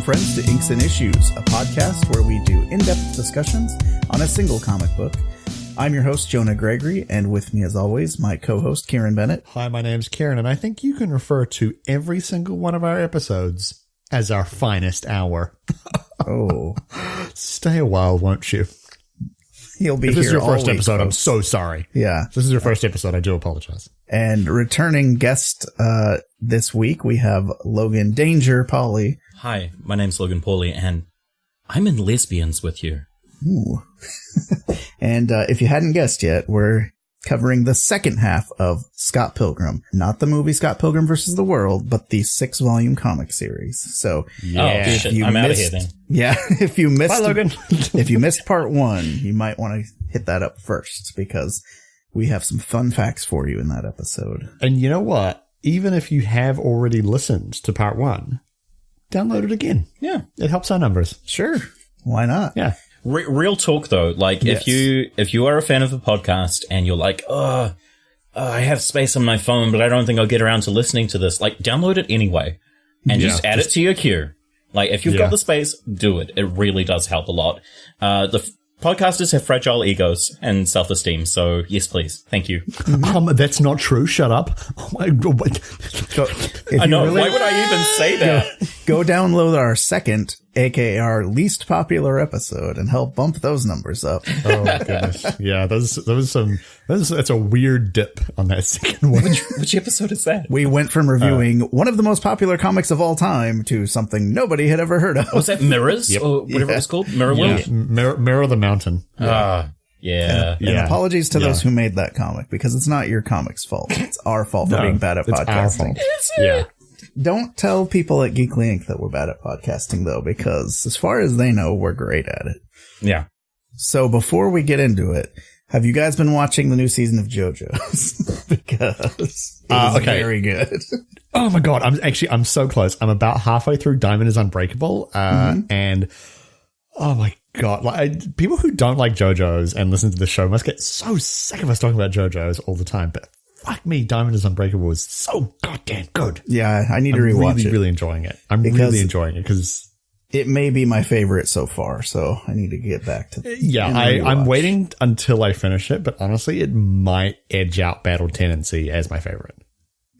friends, to Inks and Issues, a podcast where we do in-depth discussions on a single comic book. I'm your host, Jonah Gregory, and with me, as always, my co-host, Kieran Bennett. Hi, my name's Kieran, and I think you can refer to every single one of our episodes as our finest hour. Oh. Stay a while, won't you? He'll be if this here is your first all week, episode, folks. I'm so sorry. Yeah. If this is your first episode, I do apologize. And returning guest this week, we have Logan Pawley. Hi, my name's Logan Pawley, and I'm in Lesbians with you. Ooh. And if you hadn't guessed yet, we're covering the second half of Scott Pilgrim. Not the movie Scott Pilgrim vs. the World, but the 6-volume comic series. So shit, I'm out of here then. Yeah, if you missed Bye, Logan. if you missed part 1, you might want to hit that up first, because we have some fun facts for you in that episode. And you know what? Even if you have already listened to part 1, download it again. Yeah. It helps our numbers. Sure. Why not? Yeah. Real talk, though. Like, Yes. if you are a fan of the podcast and you're like, I have space on my phone, but I don't think I'll get around to listening to this, like, download it anyway and just add it to your queue. Like, if you've got the space, do it. It really does help a lot. Podcasters have fragile egos and self-esteem, so yes, please. Thank you. That's not true. Shut up. Oh my God. I know. Why would I even say that? Go download our second, aka our least popular episode, and help bump those numbers up. Oh my goodness. Yeah, that's a weird dip on that second one. Which episode is that? We went from reviewing one of the most popular comics of all time to something nobody had ever heard of. Was that Mirrors? Yep. Or whatever it was called? Mirror World? Mirror the Mountain. Yeah. And apologies to those who made that comic, because it's not your comic's fault. It's our fault for being bad at it's our podcasting. fault. Yeah. Don't tell people at Geekly Inc. that we're bad at podcasting, though, because as far as they know, we're great at it. Yeah. So before we get into it, have you guys been watching the new season of JoJos? Because it's very good. Oh my God. I'm so close. I'm about halfway through Diamond is Unbreakable. And oh my God, like people who don't like JoJos and listen to the show must get so sick of us talking about JoJos all the time. But fuck me, Diamond is Unbreakable is so goddamn good. Yeah, I need to rewatch it. Really enjoying it. I'm really enjoying it because it may be my favorite so far, so I need to get back to it. Yeah, I'm waiting until I finish it, but honestly, it might edge out Battle Tendency as my favorite.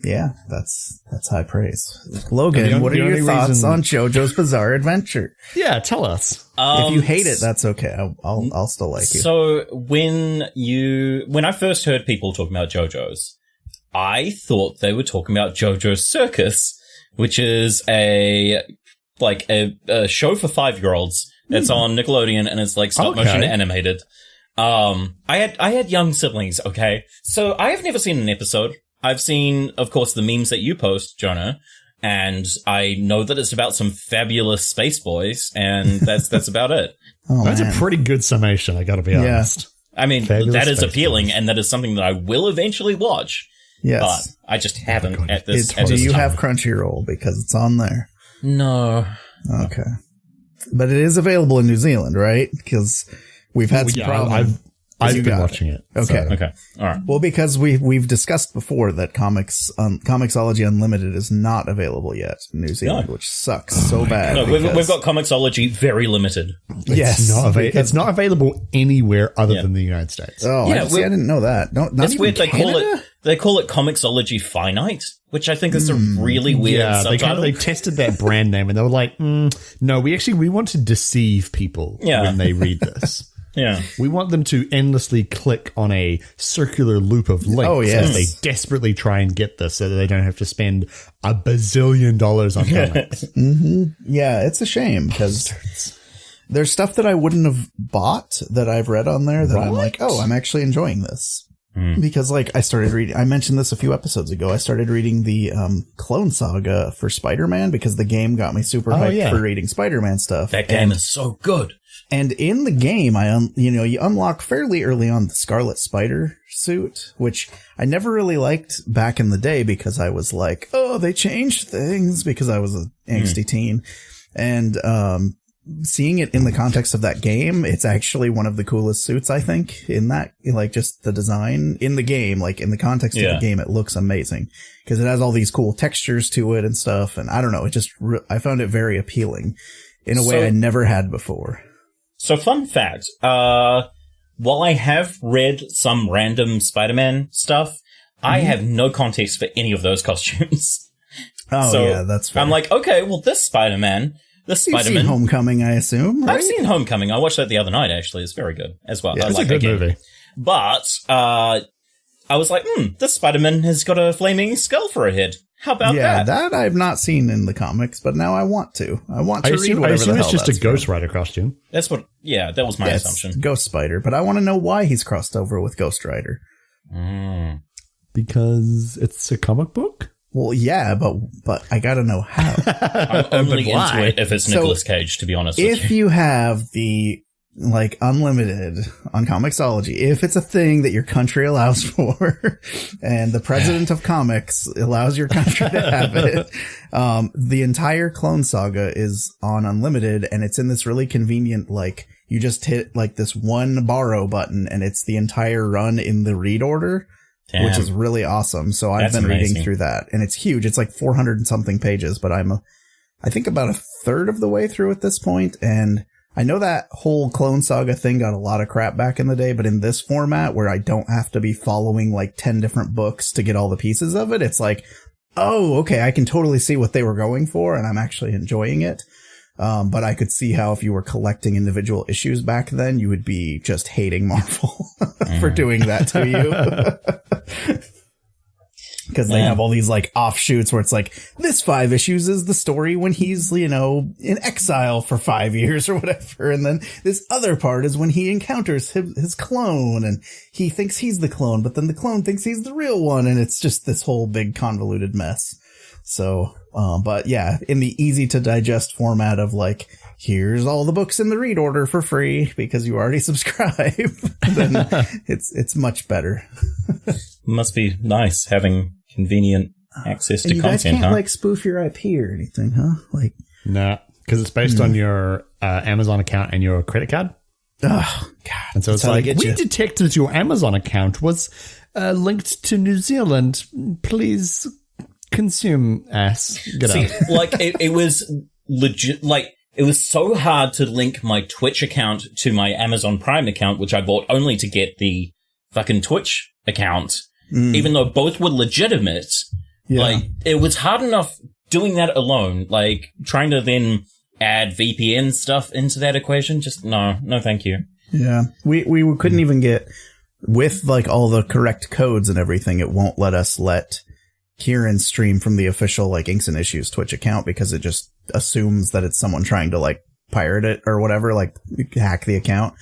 Yeah, that's high praise. Logan, what are your thoughts on JoJo's Bizarre Adventure? Yeah, tell us. If you hate it, that's okay. I'll still like you. So when I first heard people talking about JoJo's, I thought they were talking about JoJo's Circus, which is a show for 5-year-olds. It's on Nickelodeon and it's like stop motion animated. I had young siblings, okay? So I have never seen an episode. I've seen, of course, the memes that you post, Jonah, and I know that it's about some fabulous space boys, and that's about it. That's a pretty good summation, I gotta be honest. I mean, Fabulous that is space appealing, boys. and that is something that I will eventually watch. Yes. But I just haven't at this Do you have Crunchyroll? Because it's on there. No. Okay. But it is available in New Zealand, right? Because we've had some problems. I've been watching it. Okay. So. Okay. All right. Well, because we've discussed before that Comixology Unlimited is not available yet in New Zealand, which sucks so bad. No, we've got Comixology very limited. Yes. It's not available anywhere other than the United States. Oh, Yeah, I didn't know that. That's weird. They call it Comixology Finite, which I think is a really weird subtitle. They tested that brand name and they were like, no, we want to deceive people when they read this. Yeah. We want them to endlessly click on a circular loop of links as they desperately try and get this so that they don't have to spend $1 bazillion on comics. Yeah, it's a shame because there's stuff that I wouldn't have bought that I've read on there that I'm like, oh, I'm actually enjoying this. Because I started reading, I mentioned this a few episodes ago, I started reading the Clone Saga for SpiderMan because the game got me super hyped for reading SpiderMan stuff. That game is so good. And in the game, you unlock fairly early on the Scarlet Spider suit, which I never really liked back in the day because I was like, oh, they changed things because I was an angsty teen. And seeing it in the context of that game, it's actually one of the coolest suits, I think, in that, like, just the design in the game, like in the context of the game, it looks amazing because it has all these cool textures to it and stuff. And I don't know, it just, I found it very appealing in a way I never had before. So fun fact, while I have read some random Spider-Man stuff, I have no context for any of those costumes. Oh, so yeah, that's fair. I'm like, okay, well, this Spider-Man... You've seen Homecoming, I assume, right? I've seen Homecoming. I watched that the other night, actually. It's very good as well. Yeah, it's a good movie. But I was like, this Spider-Man has got a flaming skull for a head. How about that? Yeah, that I've not seen in the comics, but now I want to. I want to read whatever the hell it's just a Ghost Rider costume. That's what, that was my assumption. It's Ghost Spider, but I want to know why he's crossed over with Ghost Rider. Because it's a comic book? Well, yeah, but I gotta know how. I'm only into it if it's Nicolas Cage, to be honest with you. If you have the, like, unlimited on Comixology, if it's a thing that your country allows for, and the president of comics allows your country to have it, the entire Clone Saga is on unlimited, and it's in this really convenient, like, you just hit, like, this one borrow button, and it's the entire run in the read order. Damn. Which is really awesome. So I've been reading through that, and it's huge. It's like 400 and something pages, but I think about a third of the way through at this point. And I know that whole Clone Saga thing got a lot of crap back in the day, but in this format where I don't have to be following like 10 different books to get all the pieces of it, it's like, oh, okay, I can totally see what they were going for, and I'm actually enjoying it. But I could see how if you were collecting individual issues back then, you would be just hating Marvel for doing that to you. Because they have all these like offshoots where it's like, this 5 issues is the story when he's, you know, in exile for 5 years or whatever. And then this other part is when he encounters his clone and he thinks he's the clone, but then the clone thinks he's the real one. And it's just this whole big convoluted mess. So, but yeah, in the easy to digest format of like, here's all the books in the read order for free because you already subscribe, then it's much better. Must be nice having convenient access to you content, guys can't like spoof your IP or anything, huh? Like, nah, because it's based on your Amazon account and your credit card. Oh God! And so it's like, we detected your Amazon account was linked to New Zealand. Please consume ass. Like it was legit. Like it was so hard to link my Twitch account to my Amazon Prime account, which I bought only to get the fucking Twitch account. Even though both were legitimate, like it was hard enough doing that alone. Like trying to then add VPN stuff into that equation, just no, thank you. Yeah, we couldn't even get with like all the correct codes and everything. It won't let us let Kieran stream from the official like Inks and Issues Twitch account because it just assumes that it's someone trying to like pirate it or whatever, like hack the account.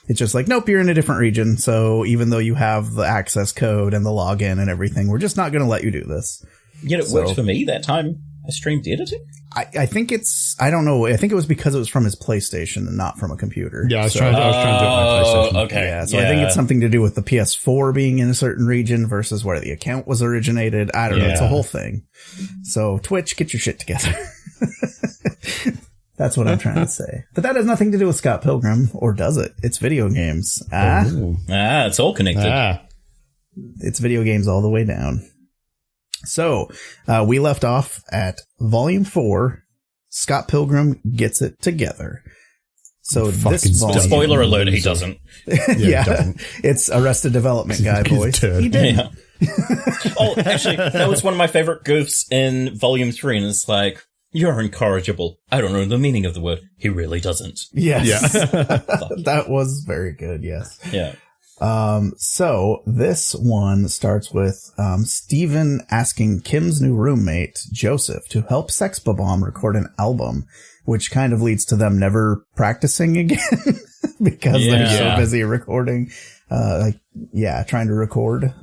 It's just like, nope, you're in a different region. So even though you have the access code and the login and everything, we're just not going to let you do this. Yet it worked for me that time I streamed editing. I think I don't know. I think it was because it was from his PlayStation and not from a computer. Yeah, I was trying to do it on my PlayStation. Okay. Yeah, so I think it's something to do with the PS4 being in a certain region versus where the account was originated. I don't know. It's a whole thing. So Twitch, get your shit together. That's what I'm trying to say. But that has nothing to do with Scott Pilgrim, or does it? It's video games. It's all connected. It's video games all the way down. So, we left off at Volume 4, Scott Pilgrim Gets It Together. So this volume... Spoiler alert, he doesn't. Yeah, it's Arrested Development guy voice. He did. Yeah. Oh, actually, that was one of my favorite goofs in Volume 3, and it's like, you're incorrigible. I don't know the meaning of the word. He really doesn't. Yes. Yeah. That was very good, yes. Yeah. So this one starts with Steven asking Kim's new roommate, Joseph, to help Sex Bob-omb record an album, which kind of leads to them never practicing again because they're so busy recording, trying to record.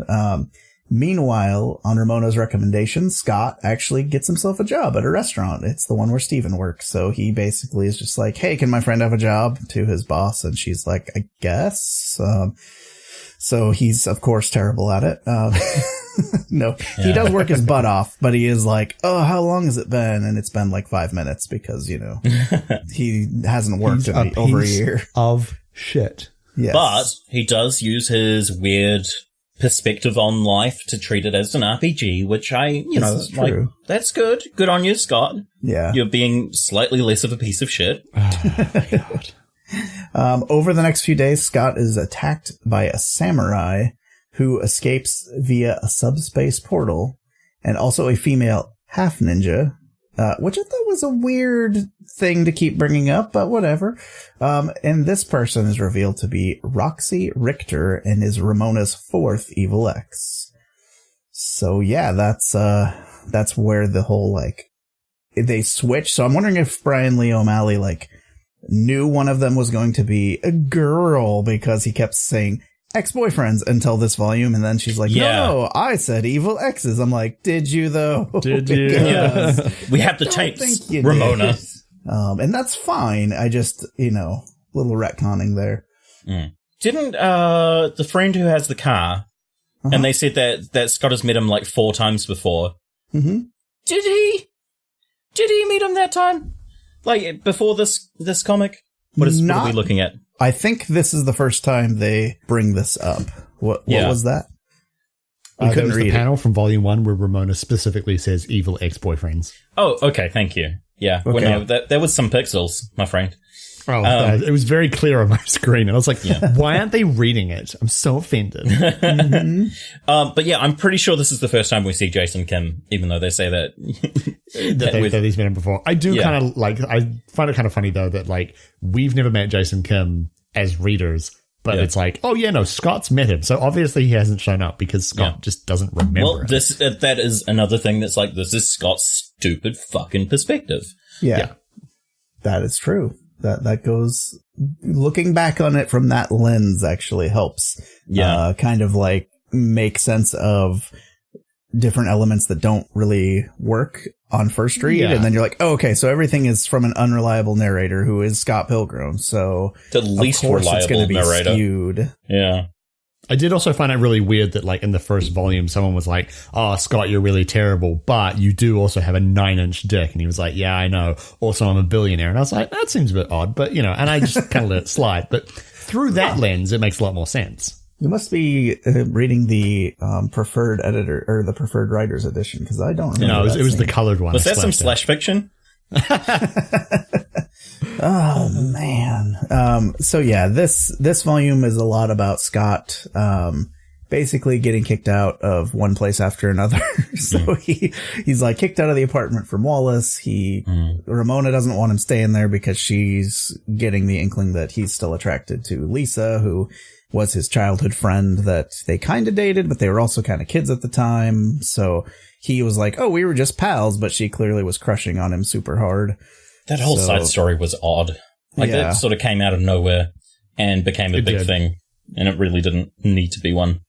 Meanwhile, on Ramona's recommendation, Scott actually gets himself a job at a restaurant. It's the one where Steven works. So he basically is just like, hey, can my friend have a job, to his boss? And she's like, I guess. So he's, of course, terrible at it. No, he does work his butt off, but he is like, oh, how long has it been? And it's been like 5 minutes because, he hasn't worked in over a year. Of shit. Yes. But he does use his weird perspective on life to treat it as an RPG, which that's good. Good on you, Scott. Yeah. You're being slightly less of a piece of shit. Oh, my God. Over the next few days, Scott is attacked by a samurai who escapes via a subspace portal, and also a female half ninja, which I thought was a weird thing to keep bringing up, but whatever. And this person is revealed to be Roxy Richter and is Ramona's fourth evil ex. So yeah, that's where the whole, they switch. So I'm wondering if Brian Lee O'Malley, knew one of them was going to be a girl because he kept saying ex-boyfriends until this volume, and then she's like, no, I said evil exes. I'm like, did you though? Did you? We have the tapes, Ramona. And that's fine. I just, little retconning there. Didn't the friend who has the car, and they said that Scott has met him 4 times before. Mm-hmm. Did he meet him that time? Before this comic? What are we looking at? I think this is the first time they bring this up. What was that? There was the panel from Volume 1 where Ramona specifically says evil ex-boyfriends. Oh, okay, thank you. Yeah, okay. There was some pixels, my friend. Oh, it was very clear on my screen, and I was like, why aren't they reading it? I'm so offended. But yeah, I'm pretty sure this is the first time we see Jason Kim, even though they say that, that he's met him before. I do kind of I find it kind of funny though that we've never met Jason Kim as readers, but it's Scott's met him, so obviously he hasn't shown up because Scott just doesn't remember. Well, that is another thing that's this is Scott's stupid fucking perspective. Yeah. That is true. That goes, looking back on it from that lens actually helps. Yeah. Kind of make sense of different elements that don't really work on first read. Yeah. And then you're like, oh, okay, so everything is from an unreliable narrator who is Scott Pilgrim. So the least reliable it's gonna be narrator. Skewed. Yeah. I did also find it really weird that, in the first volume, someone was like, oh, Scott, you're really terrible, but you do also have a 9-inch dick. And he was like, yeah, I know. Also, I'm a billionaire. And I was like, that seems a bit odd, but, and I just kind of let it slide. But through that lens, it makes a lot more sense. You must be reading the preferred editor or the preferred writers edition, because I don't remember. No, it was the colored one. Was that some slash fiction? Oh man. So yeah, this volume is a lot about Scott basically getting kicked out of one place after another. So he's kicked out of the apartment from Wallace. Ramona doesn't want him staying there because she's getting the inkling that he's still attracted to Lisa, who was his childhood friend that they kind of dated, but they were also kind of kids at the time. So he was like, oh, we were just pals, but she clearly was crushing on him super hard. That whole side story was odd. That sort of came out of nowhere and became a big thing. And it really didn't need to be one.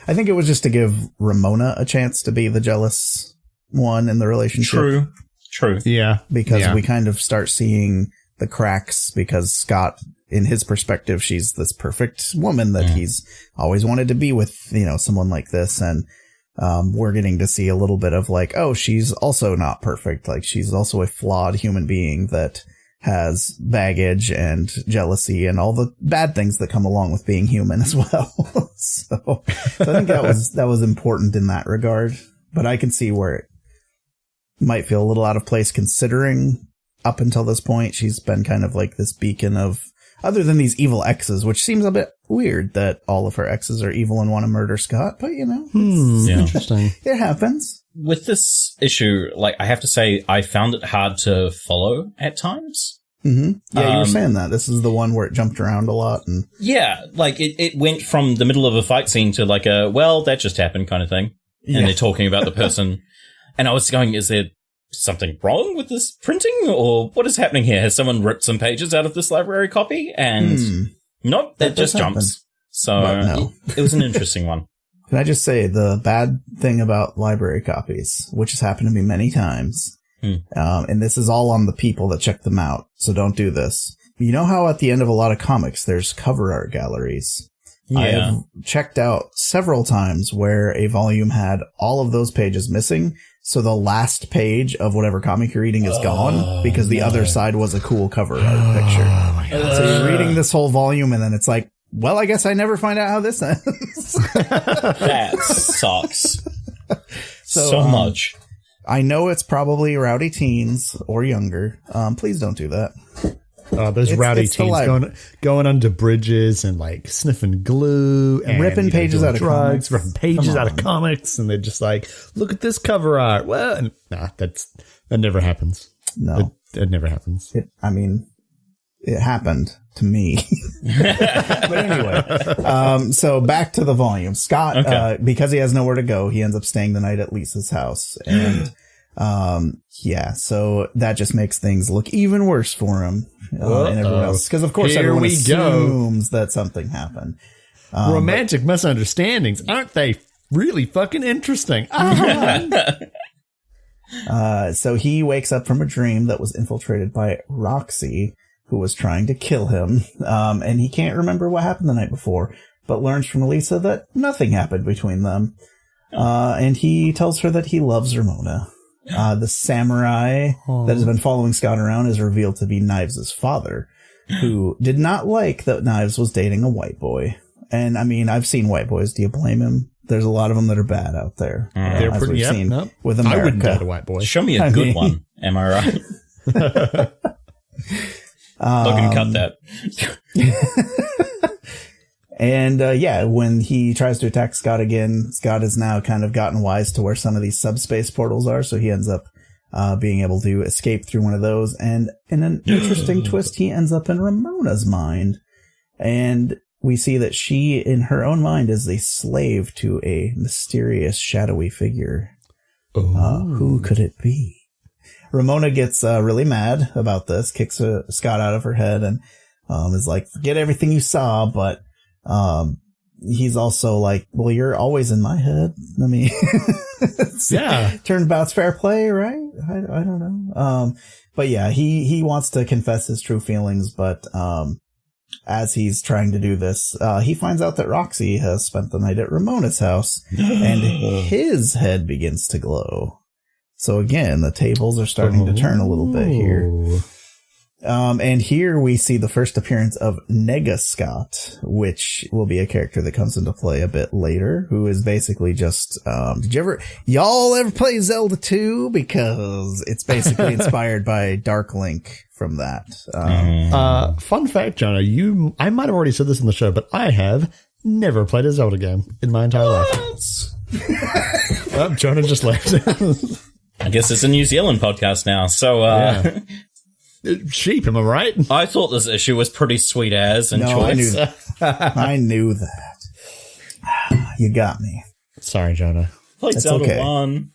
I think it was just to give Ramona a chance to be the jealous one in the relationship. True. Yeah. Because we kind of start seeing the cracks because Scott, in his perspective, she's this perfect woman that he's always wanted to be with, someone like this. And we're getting to see a little bit of oh, she's also not perfect. She's also a flawed human being that has baggage and jealousy and all the bad things that come along with being human as well. So I think that was important in that regard, but I can see where it might feel a little out of place considering up until this point, she's been kind of this beacon of, other than these evil exes, which seems a bit weird that all of her exes are evil and want to murder Scott, but interesting. It happens. With this issue, I have to say, I found it hard to follow at times. Mm-hmm. Yeah, you were saying that. This is the one where it jumped around a lot. And yeah, it went from the middle of a fight scene to a, well, that just happened kind of thing. And they're talking about the person. And I was going, is there something wrong with this printing, or what is happening here? Has someone ripped some pages out of this library copy? And nope, that just jumps. So it was an interesting one. Can I just say the bad thing about library copies, which has happened to me many times, and this is all on the people that check them out, so don't do this. You know how at the end of a lot of comics there's cover art galleries? I have checked out several times where a volume had all of those pages missing. So the last page of whatever comic you're reading is gone because the other side was a cool cover art picture. Oh my God. So you're reading this whole volume and then it's like, well, I guess I never find out how this ends. That sucks so much. I know it's probably rowdy teens or younger. Please don't do that. Those rowdy teens going under bridges and like sniffing glue and ripping pages out of drugs, ripping pages out of comics, and they're just like, "Look at this cover art." Well, that never happens. No, it never happens. It happened to me. But anyway, so back to the volume. Scott, because he has nowhere to go, he ends up staying the night at Lisa's house, and so that just makes things look even worse for him and everyone else. Because, of course, everyone assumes that something happened. Romantic misunderstandings. Aren't they really fucking interesting? So he wakes up from a dream that was infiltrated by Roxy, who was trying to kill him. And he can't remember what happened the night before, but learns from Lisa that nothing happened between them. And he tells her that he loves Ramona. The samurai that has been following Scott around is revealed to be Knives' father, who did not like that Knives was dating a white boy. And I mean, I've seen white boys. Do you blame him? There's a lot of them that are bad out there. They're pretty seen with America. I wouldn't date a white boy. Show me a good one. Am I right? Logan, cut that. And when he tries to attack Scott again, Scott has now kind of gotten wise to where some of these subspace portals are, so he ends up being able to escape through one of those. And in an interesting twist, he ends up in Ramona's mind. And we see that she, in her own mind, is a slave to a mysterious, shadowy figure. Who could it be? Ramona gets really mad about this, kicks Scott out of her head, and is like, forget everything you saw, but he's also like, well, you're always in my head. I mean, turnabout's fair play, right? I don't know. But yeah, he wants to confess his true feelings, but as he's trying to do this, he finds out that Roxy has spent the night at Ramona's house, and his head begins to glow. So again, the tables are starting to turn a little bit here. And here we see the first appearance of Nega Scott, which will be a character that comes into play a bit later, who is basically just, did y'all ever play Zelda 2? Because it's basically inspired by Dark Link from that. Fun fact, Jonah, I might have already said this in the show, but I have never played a Zelda game in my entire life. Jonah just left. I guess it's a New Zealand podcast now, so, Sheep, am I right? I thought this issue was pretty sweet as and choice. I knew that. You got me. Sorry, Jonah. Played Zelda 1.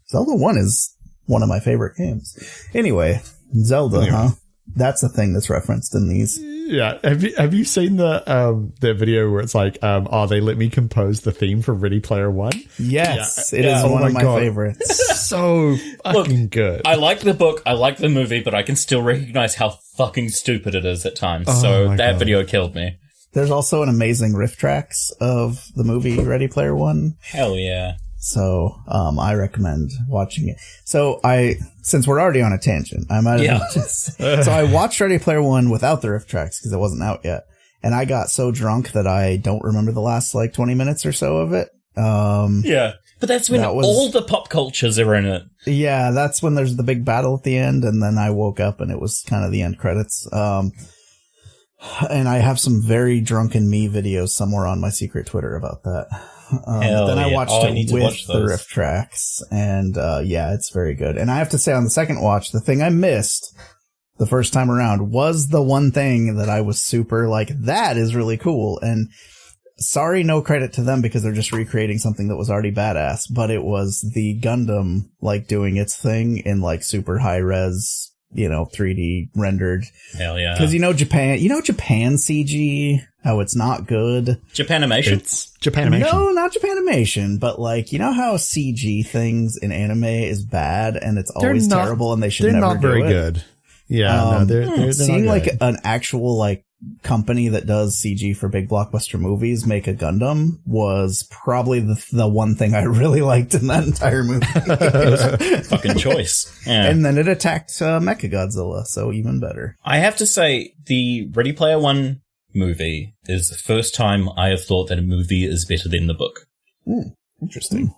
Zelda 1 is one of my favorite games. Anyway, Zelda, huh? That's a thing that's referenced in these. Yeah. Have you seen the video where it's like, they let me compose the theme for Ready Player One? Yes, it is one of my favorites. So fucking good. I like the book, I like the movie, but I can still recognize how fucking stupid it is at times. So that video killed me. There's also an amazing riff tracks of the movie Ready Player One. Hell yeah. So, I recommend watching it. So since we're already on a tangent, I might as well just say. So I watched Ready Player One without the riff tracks because it wasn't out yet. And I got so drunk that I don't remember the last 20 minutes or so of it. Yeah. But that's when all the pop cultures are in it. Yeah, that's when there's the big battle at the end. And then I woke up and it was kind of the end credits. And I have some very drunken me videos somewhere on my secret Twitter about that. Then I watched it with the riff tracks, and it's very good. And I have to say, on the second watch, the thing I missed the first time around was the one thing that I was super that is really cool. And sorry, no credit to them because they're just recreating something that was already badass, but it was the Gundam doing its thing in super high res, 3D rendered. Hell yeah. Because Japan CG, how it's not good. Japanimation? It's Japanimation. No, not Japanimation, but how CG things in anime is bad and it's always terrible and they should never do it? They're not very good. Yeah, they're seeing not like good. an actual like company that does CG for big blockbuster movies make a Gundam was probably the one thing I really liked in that entire movie. Fucking choice. Yeah. And then it attacked Mechagodzilla, so even better. I have to say, the Ready Player One movie is the first time I have thought that a movie is better than the book. Interesting.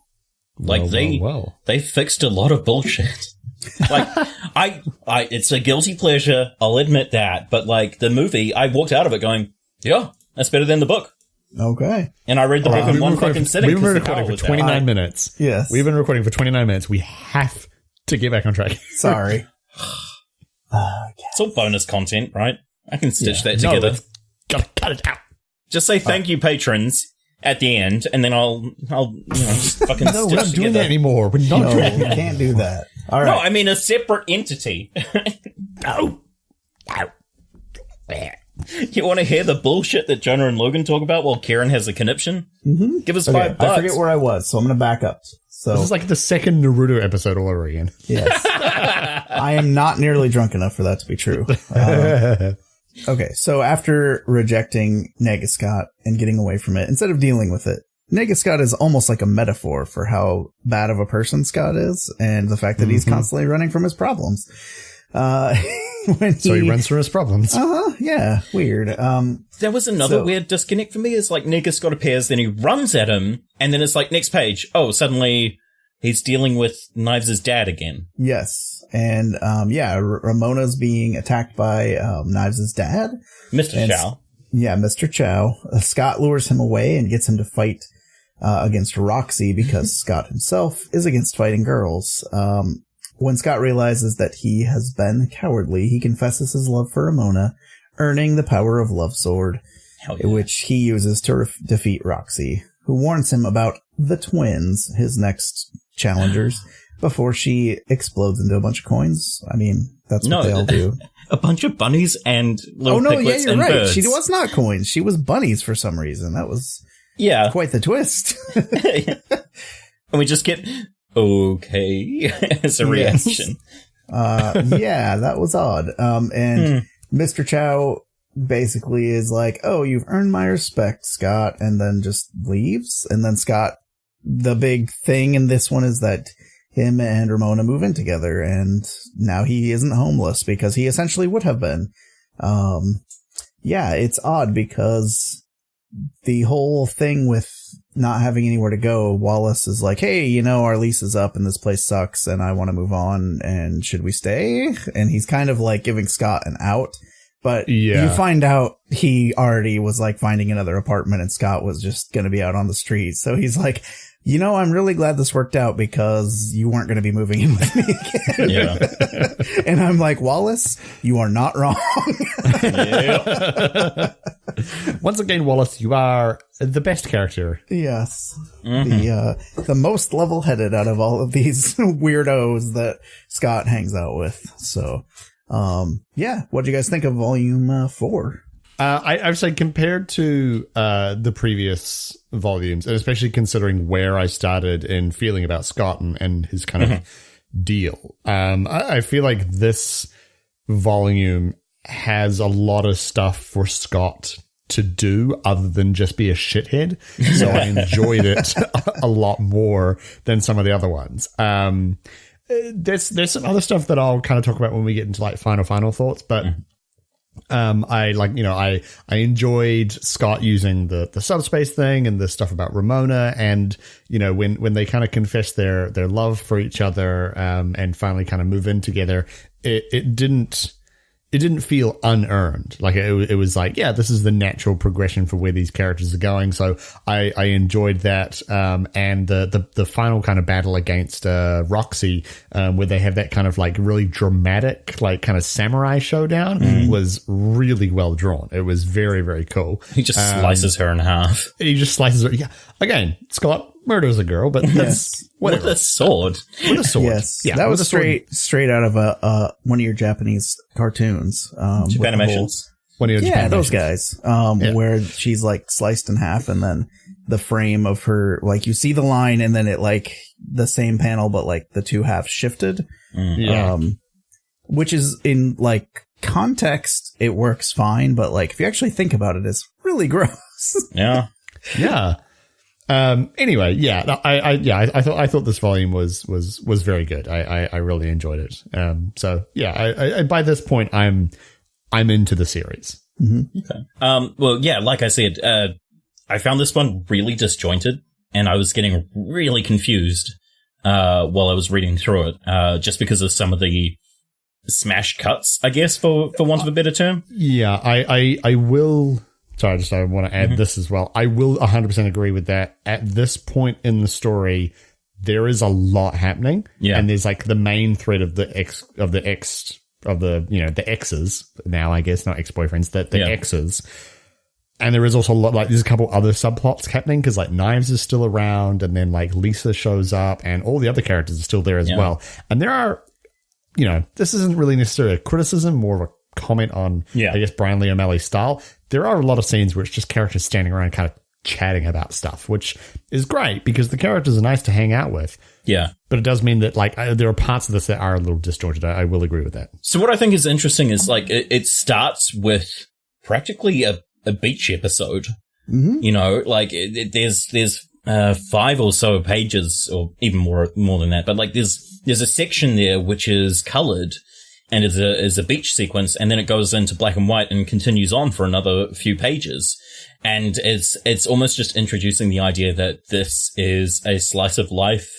Like they fixed a lot of bullshit. Like I it's a guilty pleasure, I'll admit that, but like the movie, I walked out of it going, yeah, that's better than the book. Okay. And I read the book in one fucking sitting. We've been recording for 29 minutes. Yes. We've been recording for 29 minutes. We have to get back on track. Sorry. It's all bonus content, right? I can stitch that together. Gotta cut it out. Just say thank you, patrons, at the end, and then I'll just fucking No, stitch we're not together. doing that anymore. We're not doing No, we that. can't do that. All right. No, I mean a separate entity. No. You want to hear the bullshit that Jonah and Logan talk about while Karen has a conniption? Mm-hmm. Give us Okay, $5. I forget where I was, so I'm going to back up. So This is like the second Naruto episode all over again. yes, I am not nearly drunk enough for that to be true. Okay, so after rejecting Scott and getting away from it, instead of dealing with it, Scott is almost like a metaphor for how bad of a person Scott is, and the fact that he's constantly running from his problems. So he runs from his problems. Yeah, weird. There was another weird disconnect for me. It's like Scott appears, then he runs at him, and then it's like next page. Oh, suddenly he's dealing with Knives' dad again. Yes, and Ramona's being attacked by Knives' dad, Mr. Chow. Yeah, Mr. Chow. Scott lures him away and gets him to fight against Roxy because Scott himself is against fighting girls. When Scott realizes that he has been cowardly, he confesses his love for Ramona, earning the power of Love Sword, which he uses to defeat Roxy, who warns him about the twins, his next challengers, before she explodes into a bunch of coins. I mean, that's what they all do. A bunch of bunnies and little piglets you're and right. birds. She was not coins. She was bunnies for some reason. That was quite the twist. And we just get okay as a reaction. Yeah, that was odd. And Mr. Chow basically is like, oh, you've earned my respect, Scott, and then just leaves. And then Scott, the big thing in this one is that him and Ramona move in together, and now he isn't homeless because he essentially would have been. Yeah, it's odd because the whole thing with not having anywhere to go, Wallace is like, hey, our lease is up and this place sucks and I want to move on, and should we stay? And he's kind of like giving Scott an out, but you find out he already was like finding another apartment and Scott was just going to be out on the street. So he's like, I'm really glad this worked out because you weren't going to be moving in with me again. Yeah. And I'm like, Wallace, you are not wrong. Once again, Wallace, you are the best character. Yes. The most level-headed out of all of these weirdos that Scott hangs out with. So, what do you guys think of volume 4? I would say compared to the previous volumes, and especially considering where I started in feeling about Scott and his kind of deal, I feel like this volume has a lot of stuff for Scott to do other than just be a shithead. So I enjoyed it a lot more than some of the other ones. There's some other stuff that I'll kind of talk about when we get into like final thoughts, but I enjoyed Scott using the subspace thing and the stuff about Ramona, and when they kind of confess their love for each other and finally kind of move in together, it didn't feel unearned. Like it was like, yeah, this is the natural progression for where these characters are going. So I enjoyed that. And the final kind of battle against Roxy, where they have that kind of like really dramatic, like kind of samurai showdown, was really well drawn. It was very, very cool. He just slices her in half. He just slices her. Yeah. Again, Scott murders a girl, but that's whatever. With a sword. With a sword. Yes. Yeah, that was straight out of one of your Japanese cartoons. Animations. Those guys. Where she's like sliced in half, and then the frame of her, like you see the line, and then it like the same panel, but like the two halves shifted. which is in like context, it works fine. But like, if you actually think about it, it's really gross. Yeah. Yeah. Anyway, yeah, no, I thought this volume was very good. I really enjoyed it. So yeah, I by this point, I'm into the series. Mm-hmm. Okay. Well, yeah, like I said, I found this one really disjointed, and I was getting really confused while I was reading through it, just because of some of the smash cuts, I guess, for want of a better term. Yeah, I will. Sorry, I want to add this as well. I will 100% agree with that. At this point in the story, there is a lot happening. Yeah. And there's like the main thread of the exes now, I guess, not ex-boyfriends, the exes. And there is also a lot, like, there's a couple other subplots happening because like Knives is still around, and then like Lisa shows up, and all the other characters are still there as well. And there are, this isn't really necessarily a criticism, more of a comment on, I guess, Brian Lee O'Malley's style. There are a lot of scenes where it's just characters standing around kind of chatting about stuff, which is great because the characters are nice to hang out with. Yeah. But it does mean that like there are parts of this that are a little disjointed. I will agree with that. So what I think is interesting is like it starts with practically a beach episode. Mm-hmm. Like there's 5 or so pages, or even more than that. But like there's a section there which is colored and is a beach sequence, and then it goes into black and white and continues on for another few pages. And it's almost just introducing the idea that this is a slice of life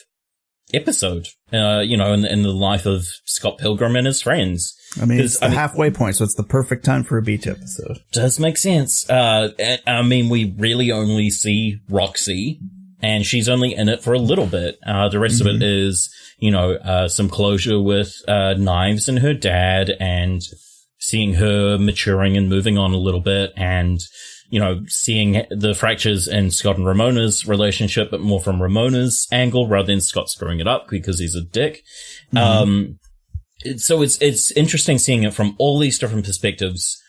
episode, in the life of Scott Pilgrim and his friends. I mean, it's the halfway point, so it's the perfect time for a beach episode. Does make sense. We really only see Roxy, and she's only in it for a little bit. The rest of it is, some closure with Knives and her dad, and seeing her maturing and moving on a little bit, and seeing the fractures in Scott and Ramona's relationship, but more from Ramona's angle rather than Scott screwing it up because he's a dick. So it's interesting seeing it from all these different perspectives,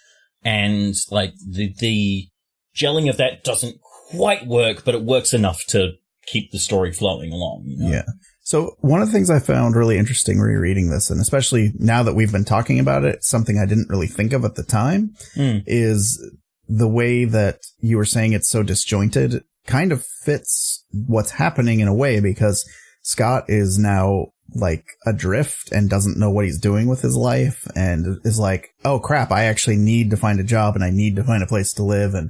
and like the gelling of that doesn't quite work, but it works enough to keep the story flowing along. Yeah. So one of the things I found really interesting rereading this, and especially now that we've been talking about it, something I didn't really think of at the time, is the way that you were saying it's so disjointed kind of fits what's happening in a way, because Scott is now like adrift and doesn't know what he's doing with his life, and is like, oh crap, I actually need to find a job and I need to find a place to live, and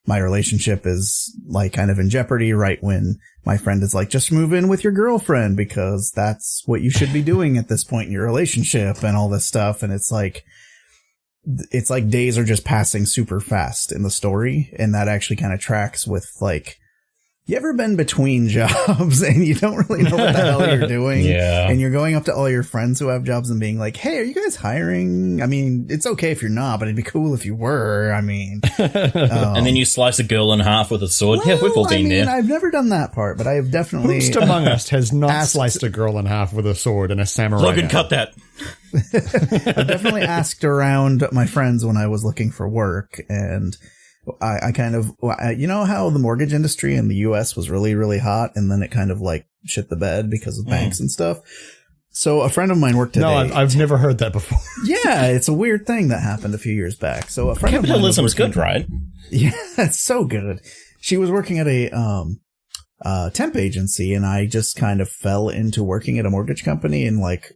my relationship is like kind of in jeopardy right when my friend is like, just move in with your girlfriend because that's what you should be doing at this point in your relationship and all this stuff. And it's like days are just passing super fast in the story. And that actually kind of tracks with like, you ever been between jobs and you don't really know what the hell you're doing? Yeah. And you're going up to all your friends who have jobs and being like, hey, are you guys hiring? I mean, it's okay if you're not, but it'd be cool if you were. I mean, and then you slice a girl in half with a sword. Well, yeah, we've all been there. I've never done that part, but I have definitely. Who's among us has not sliced a girl in half with a sword and a samurai? Logan, cut that. I've definitely asked around my friends when I was looking for work, and I kind of, how the mortgage industry in the US was really, really hot, and then it kind of like shit the bed because of banks and stuff. So a friend of mine worked today. No, I've never heard that before. Yeah, it's a weird thing that happened a few years back. So a friend Capitalism's good, right? Yeah, it's so good. She was working at a temp agency, and I just kind of fell into working at a mortgage company and like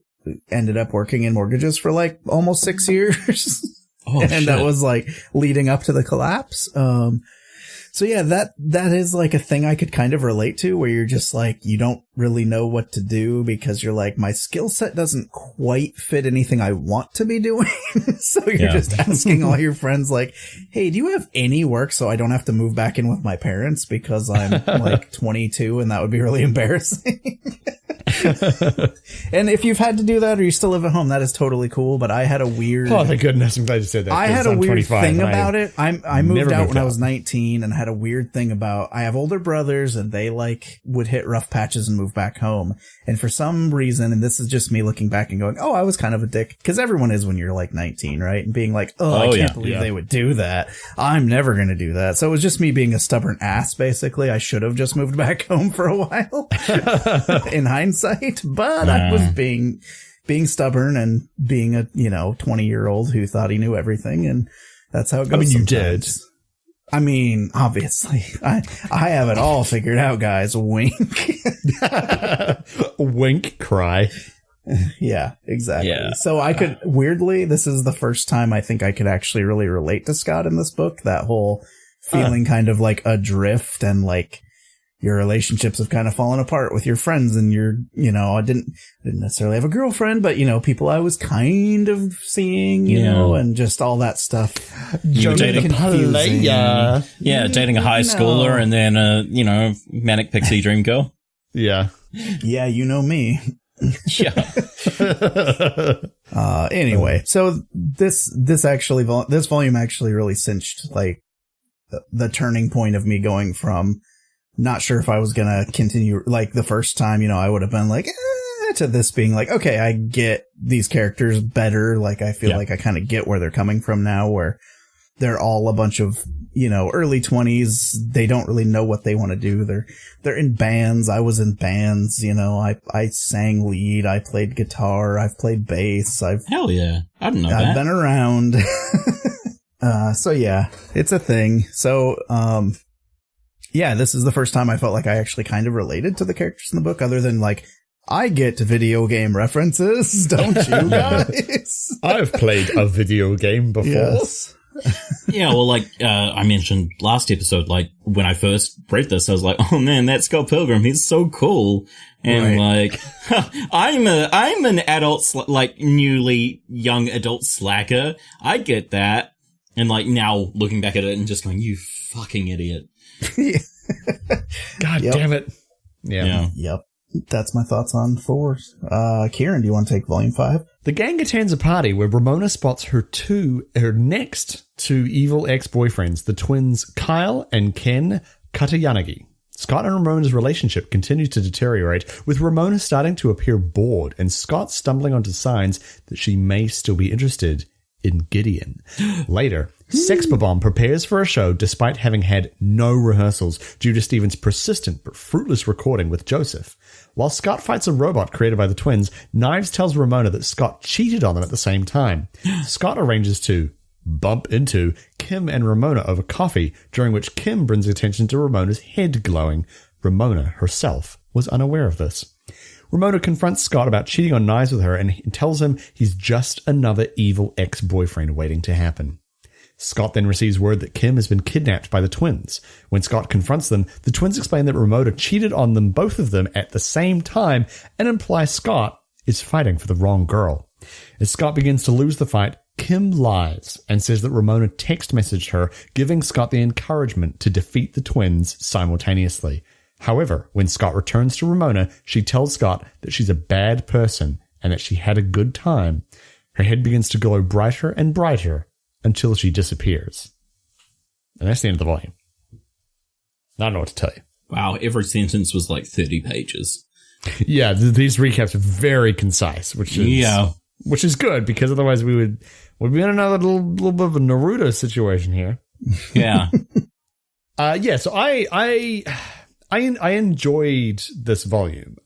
ended up working in mortgages for like almost 6 years. Oh, and shit. that was like leading up to the collapse. So yeah, that is like a thing I could kind of relate to, where you're just like, you don't really know what to do because you're like, my skill set doesn't quite fit anything I want to be doing. So you're just asking all your friends like, hey, do you have any work so I don't have to move back in with my parents because I'm like 22 and that would be really embarrassing. And if you've had to do that or you still live at home, that is totally cool. But I had a weird... Oh, thank goodness. I'm glad you said that. I had a weird thing about it. I moved out when I was 19 and had a weird thing about... I have older brothers and they like would hit rough patches and move back home. And for some reason, and this is just me looking back and going, oh, I was kind of a dick. Because everyone is when you're like 19, right? And being like, I can't believe they would do that. I'm never going to do that. So it was just me being a stubborn ass, basically. I should have just moved back home for a while in hindsight. But I was being being stubborn and being a 20-year-old who thought he knew everything, and that's how it goes. I mean, you sometimes. did. I mean, obviously, I have it all figured out, guys. Wink. Wink, cry. Yeah, exactly. Yeah. So I could, weirdly, this is the first time I think I could actually really relate to Scott in this book. That whole feeling kind of like adrift, and like your relationships have kind of fallen apart with your friends, and I didn't necessarily have a girlfriend, but people I was kind of seeing, and just all that stuff. You were dating confusing. Dating a high schooler and then a manic pixie dream girl. Yeah. Yeah, you know me. Yeah. Anyway, so this volume actually really cinched like the turning point of me going from not sure if I was going to continue, like the first time, I would have been like, to this being like, okay, I get these characters better. Like, I feel like I kind of get where they're coming from now, where they're all a bunch of, early 20s. They don't really know what they want to do. They're in bands. I was in bands, I sang lead. I played guitar. I've played bass. Hell yeah. I didn't know that. I've been around. So yeah, it's a thing. So, this is the first time I felt like I actually kind of related to the characters in the book, other than like, I get video game references, don't you guys? I've played a video game before. Yes. Yeah, well, like I mentioned last episode, like when I first read this, I was like, "Oh man, that's Scott Pilgrim. He's so cool." And like, I'm an adult, newly young adult slacker. I get that. And like now looking back at it and just going, "You fucking idiot." God damn it. Yeah. Yep. That's my thoughts on 4. Kieran, do you want to take volume 5? The Ganga Turns a party where Ramona spots her next 2 evil ex-boyfriends, the twins Kyle and Ken Katayanagi. Scott and Ramona's relationship continues to deteriorate, with Ramona starting to appear bored and Scott stumbling onto signs that she may still be interested in Gideon. Later, Sex Bob-omb prepares for a show despite having had no rehearsals due to Steven's persistent but fruitless recording with Joseph. While Scott fights a robot created by the twins, Knives tells Ramona that Scott cheated on them at the same time. Scott arranges to bump into Kim and Ramona over coffee, during which Kim brings attention to Ramona's head glowing. Ramona herself was unaware of this. Ramona confronts Scott about cheating on Knives with her and tells him he's just another evil ex-boyfriend waiting to happen. Scott then receives word that Kim has been kidnapped by the twins. When Scott confronts them, the twins explain that Ramona cheated on them, both of them, at the same time, and imply Scott is fighting for the wrong girl. As Scott begins to lose the fight, Kim lies and says that Ramona text messaged her, giving Scott the encouragement to defeat the twins simultaneously. However, when Scott returns to Ramona, she tells Scott that she's a bad person and that she had a good time. Her head begins to glow brighter and brighter until she disappears. And that's the end of the volume. I don't know what to tell you. Wow, every sentence was like 30 pages. Yeah, these recaps are very concise, which is good, because otherwise we'd be in another little bit of a Naruto situation here. Yeah. So I enjoyed this volume.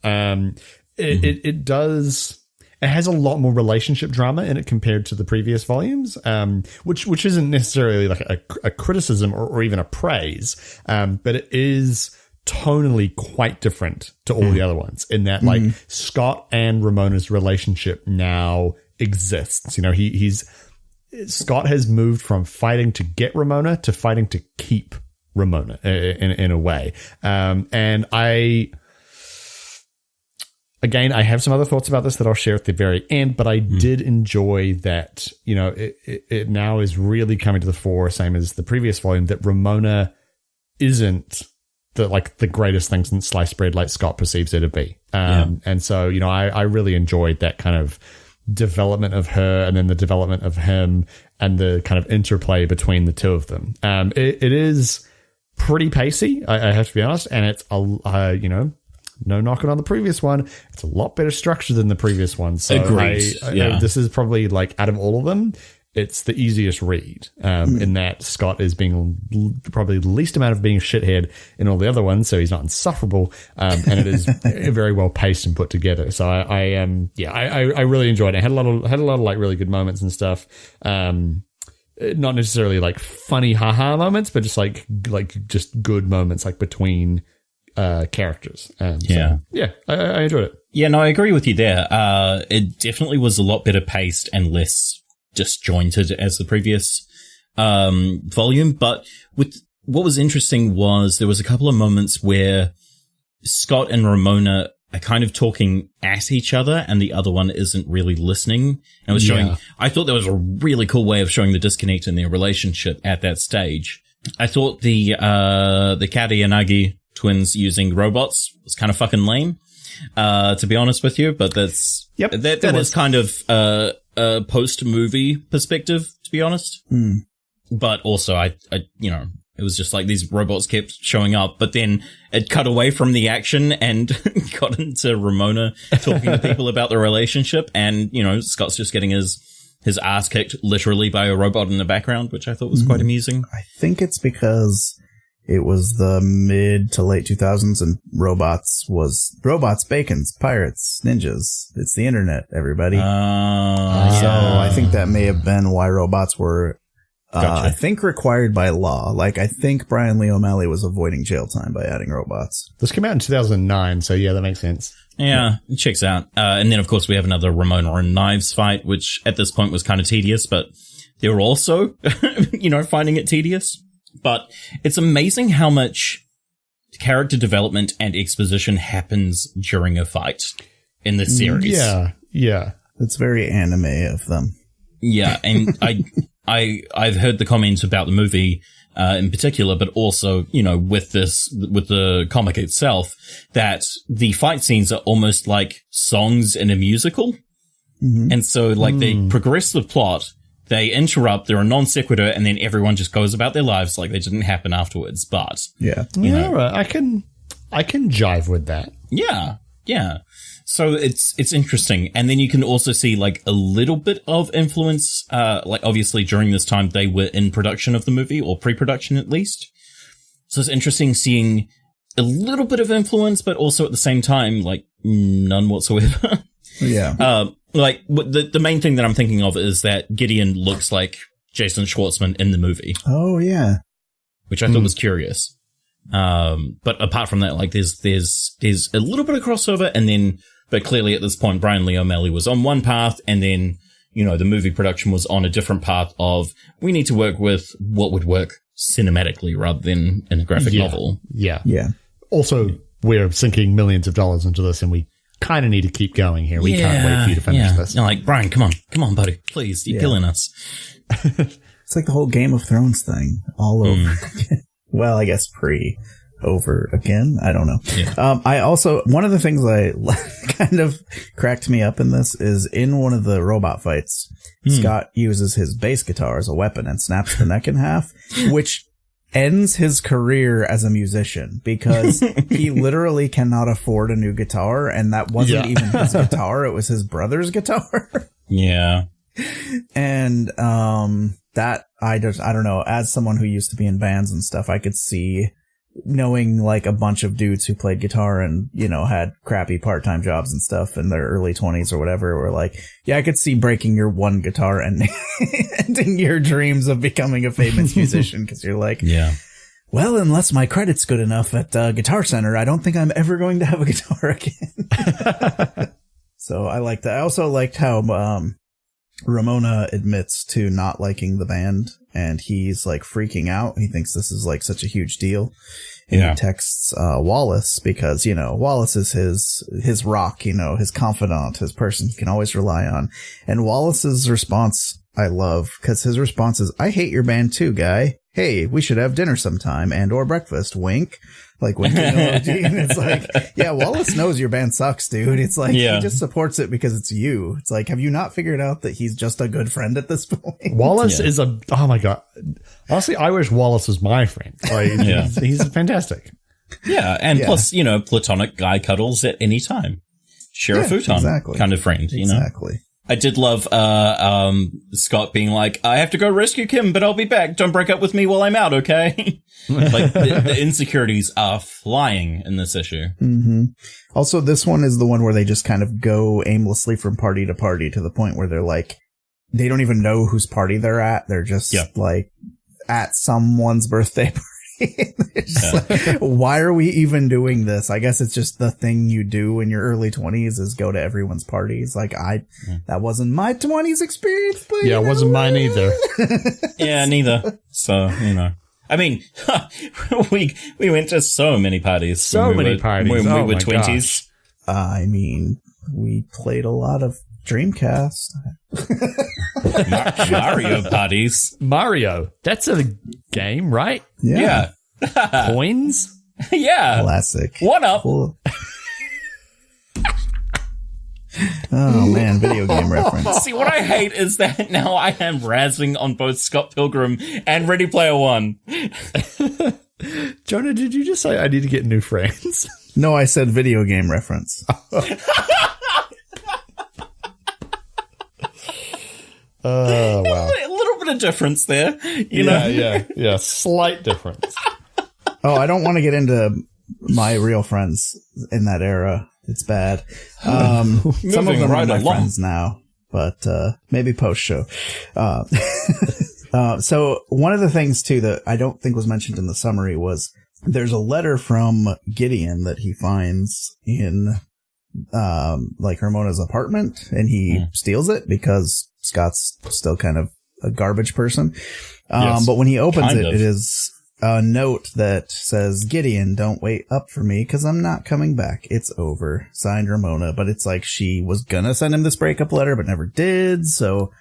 It has a lot more relationship drama in it compared to the previous volumes, which isn't necessarily like a criticism or even a praise, but it is tonally quite different to all the other ones, in that like Scott and Ramona's relationship now exists. Scott has moved from fighting to get Ramona to fighting to keep Ramona in a way. And I have some other thoughts about this that I'll share at the very end, but I did enjoy that, it now is really coming to the fore, same as the previous volume, that Ramona isn't the greatest thing since sliced bread like Scott perceives her to be. And so, I really enjoyed that kind of development of her, and then the development of him, and the kind of interplay between the two of them. It is pretty pacey, I have to be honest, and it's no knocking on the previous one, it's a lot better structured than the previous one. So Agreed. this is probably, like, out of all of them, it's the easiest read, in that Scott is being probably the least amount of being a shithead in all the other ones, so he's not insufferable, and it is very well paced and put together. So I really enjoyed it. I had a lot of like really good moments and stuff. Not necessarily like funny haha moments, but just like just good moments like between characters. I enjoyed it. Yeah, no, I agree with you there. It definitely was a lot better paced and less disjointed as the previous volume. But what was interesting was there was a couple of moments where Scott and Ramona are kind of talking at each other and the other one isn't really listening. And it was showing, I thought that was a really cool way of showing the disconnect in their relationship at that stage. I thought the Katayanagi twins using robots was kind of fucking lame, to be honest with you, but that is kind of a post-movie perspective, to be honest. But also, I it was just like these robots kept showing up, but then it cut away from the action and got into Ramona talking to people about the relationship, and Scott's just getting his ass kicked literally by a robot in the background, which I thought was quite amusing. I think it's because it was the mid to late 2000s and robots, bacons, pirates, ninjas. It's the internet, everybody. So I think that may have been why robots were, Gotcha. I think required by law. Like, I think Brian Lee O'Malley was avoiding jail time by adding robots. This came out in 2009, so yeah, that makes sense. Yeah, it checks out. And then, of course, we have another Ramona and Knives fight, which at this point was kind of tedious, but they were also, finding it tedious. But it's amazing how much character development and exposition happens during a fight in this series. Yeah. It's very anime of them. Yeah, and I've heard the comments about the movie in particular, but also, with the comic itself, that the fight scenes are almost like songs in a musical. And so, they progress the plot, they interrupt, they're a non sequitur, and then everyone just goes about their lives like they didn't happen afterwards. But right. I can jive with that. Yeah. So it's interesting. And then you can also see like a little bit of influence. Obviously during this time they were in production of the movie, or pre-production at least. So it's interesting seeing a little bit of influence, but also at the same time, like none whatsoever. Yeah. The main thing that I'm thinking of is that Gideon looks like Jason Schwartzman in the movie. Oh yeah. Which I thought was curious. But apart from that, like there's a little bit of crossover, but clearly at this point, Brian Lee O'Malley was on one path, and then, the movie production was on a different path of, we need to work with what would work cinematically rather than in a graphic novel. Yeah. Also, we're sinking millions of dollars into this, and we kind of need to keep going here. We can't wait for you to finish this. Like, Brian, come on, buddy. Please, you're killing us. It's like the whole Game of Thrones thing all over. Well, I guess over again. I don't know. Yeah. I also, one of the things I kind of cracked me up in this is in one of the robot fights, Scott uses his bass guitar as a weapon and snaps the neck in half, which ends his career as a musician because he literally cannot afford a new guitar. And that wasn't even his guitar. It was his brother's guitar. Yeah. And, that I don't know, as someone who used to be in bands and stuff, I could see knowing like a bunch of dudes who played guitar and, had crappy part-time jobs and stuff in their early 20s or whatever, were like, yeah, I could see breaking your one guitar and ending your dreams of becoming a famous musician. Cause you're like, well, unless my credit's good enough at Guitar Center, I don't think I'm ever going to have a guitar again. So I liked that. I also liked how, Ramona admits to not liking the band, and he's like freaking out. He thinks this is like such a huge deal. And he texts Wallace because, Wallace is his rock, his confidant, his person he can always rely on. And Wallace's response I love, because his response is, I hate your band too, guy. Hey, we should have dinner sometime or breakfast. Wink. Like when and it's like, yeah, Wallace knows your band sucks, dude. It's like, he just supports it because it's you. It's like, have you not figured out that he's just a good friend at this point? Wallace is oh my God. Honestly, I wish Wallace was my friend. Like, he's fantastic. Yeah. And plus, platonic guy cuddles at any time. Share a futon kind of friend, Exactly. I did love Scott being like, I have to go rescue Kim, but I'll be back. Don't break up with me while I'm out, okay? Like, the insecurities are flying in this issue. Mm-hmm. Also, this one is the one where they just kind of go aimlessly from party to party to the point where they're like, they don't even know whose party they're at. They're just like at someone's birthday party. Like, why are we even doing this? I guess it's just the thing you do in your early 20s is go to everyone's parties. Like that wasn't my 20s experience, but it wasn't mine either. Yeah, neither. So, I mean, we went to so many parties. When we were 20s. I mean, we played a lot of Dreamcast. Mario parties. Mario. That's a game, right? Yeah. Coins? Yeah. Classic. One up. Cool. Oh, man. Video game reference. See, what I hate is that now I am razzing on both Scott Pilgrim and Ready Player One. Jonah, did you just say I need to get new friends? No, I said video game reference. Oh, wow. A little bit of difference there, you know? Yeah. Slight difference. Oh, I don't want to get into my real friends in that era. It's bad. Some of them are my friends now, but maybe post-show. So one of the things, too, that I don't think was mentioned in the summary was there's a letter from Gideon that he finds in like Ramona's apartment, and he steals it because Scott's still kind of a garbage person. But when he opens it is a note that says, Gideon, don't wait up for me because I'm not coming back. It's over. Signed, Ramona. But it's like she was gonna send him this breakup letter but never did. So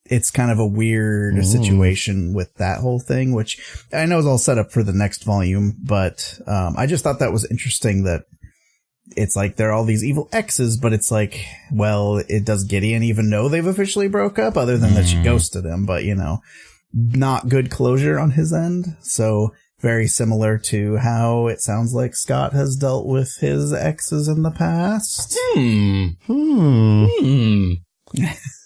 it's kind of a weird situation with that whole thing, which I know is all set up for the next volume. But I just thought that was interesting that it's like there are all these evil exes, but it's like, well, does Gideon even know they've officially broke up other than that she ghosted him? But, not good closure on his end. So very similar to how it sounds like Scott has dealt with his exes in the past.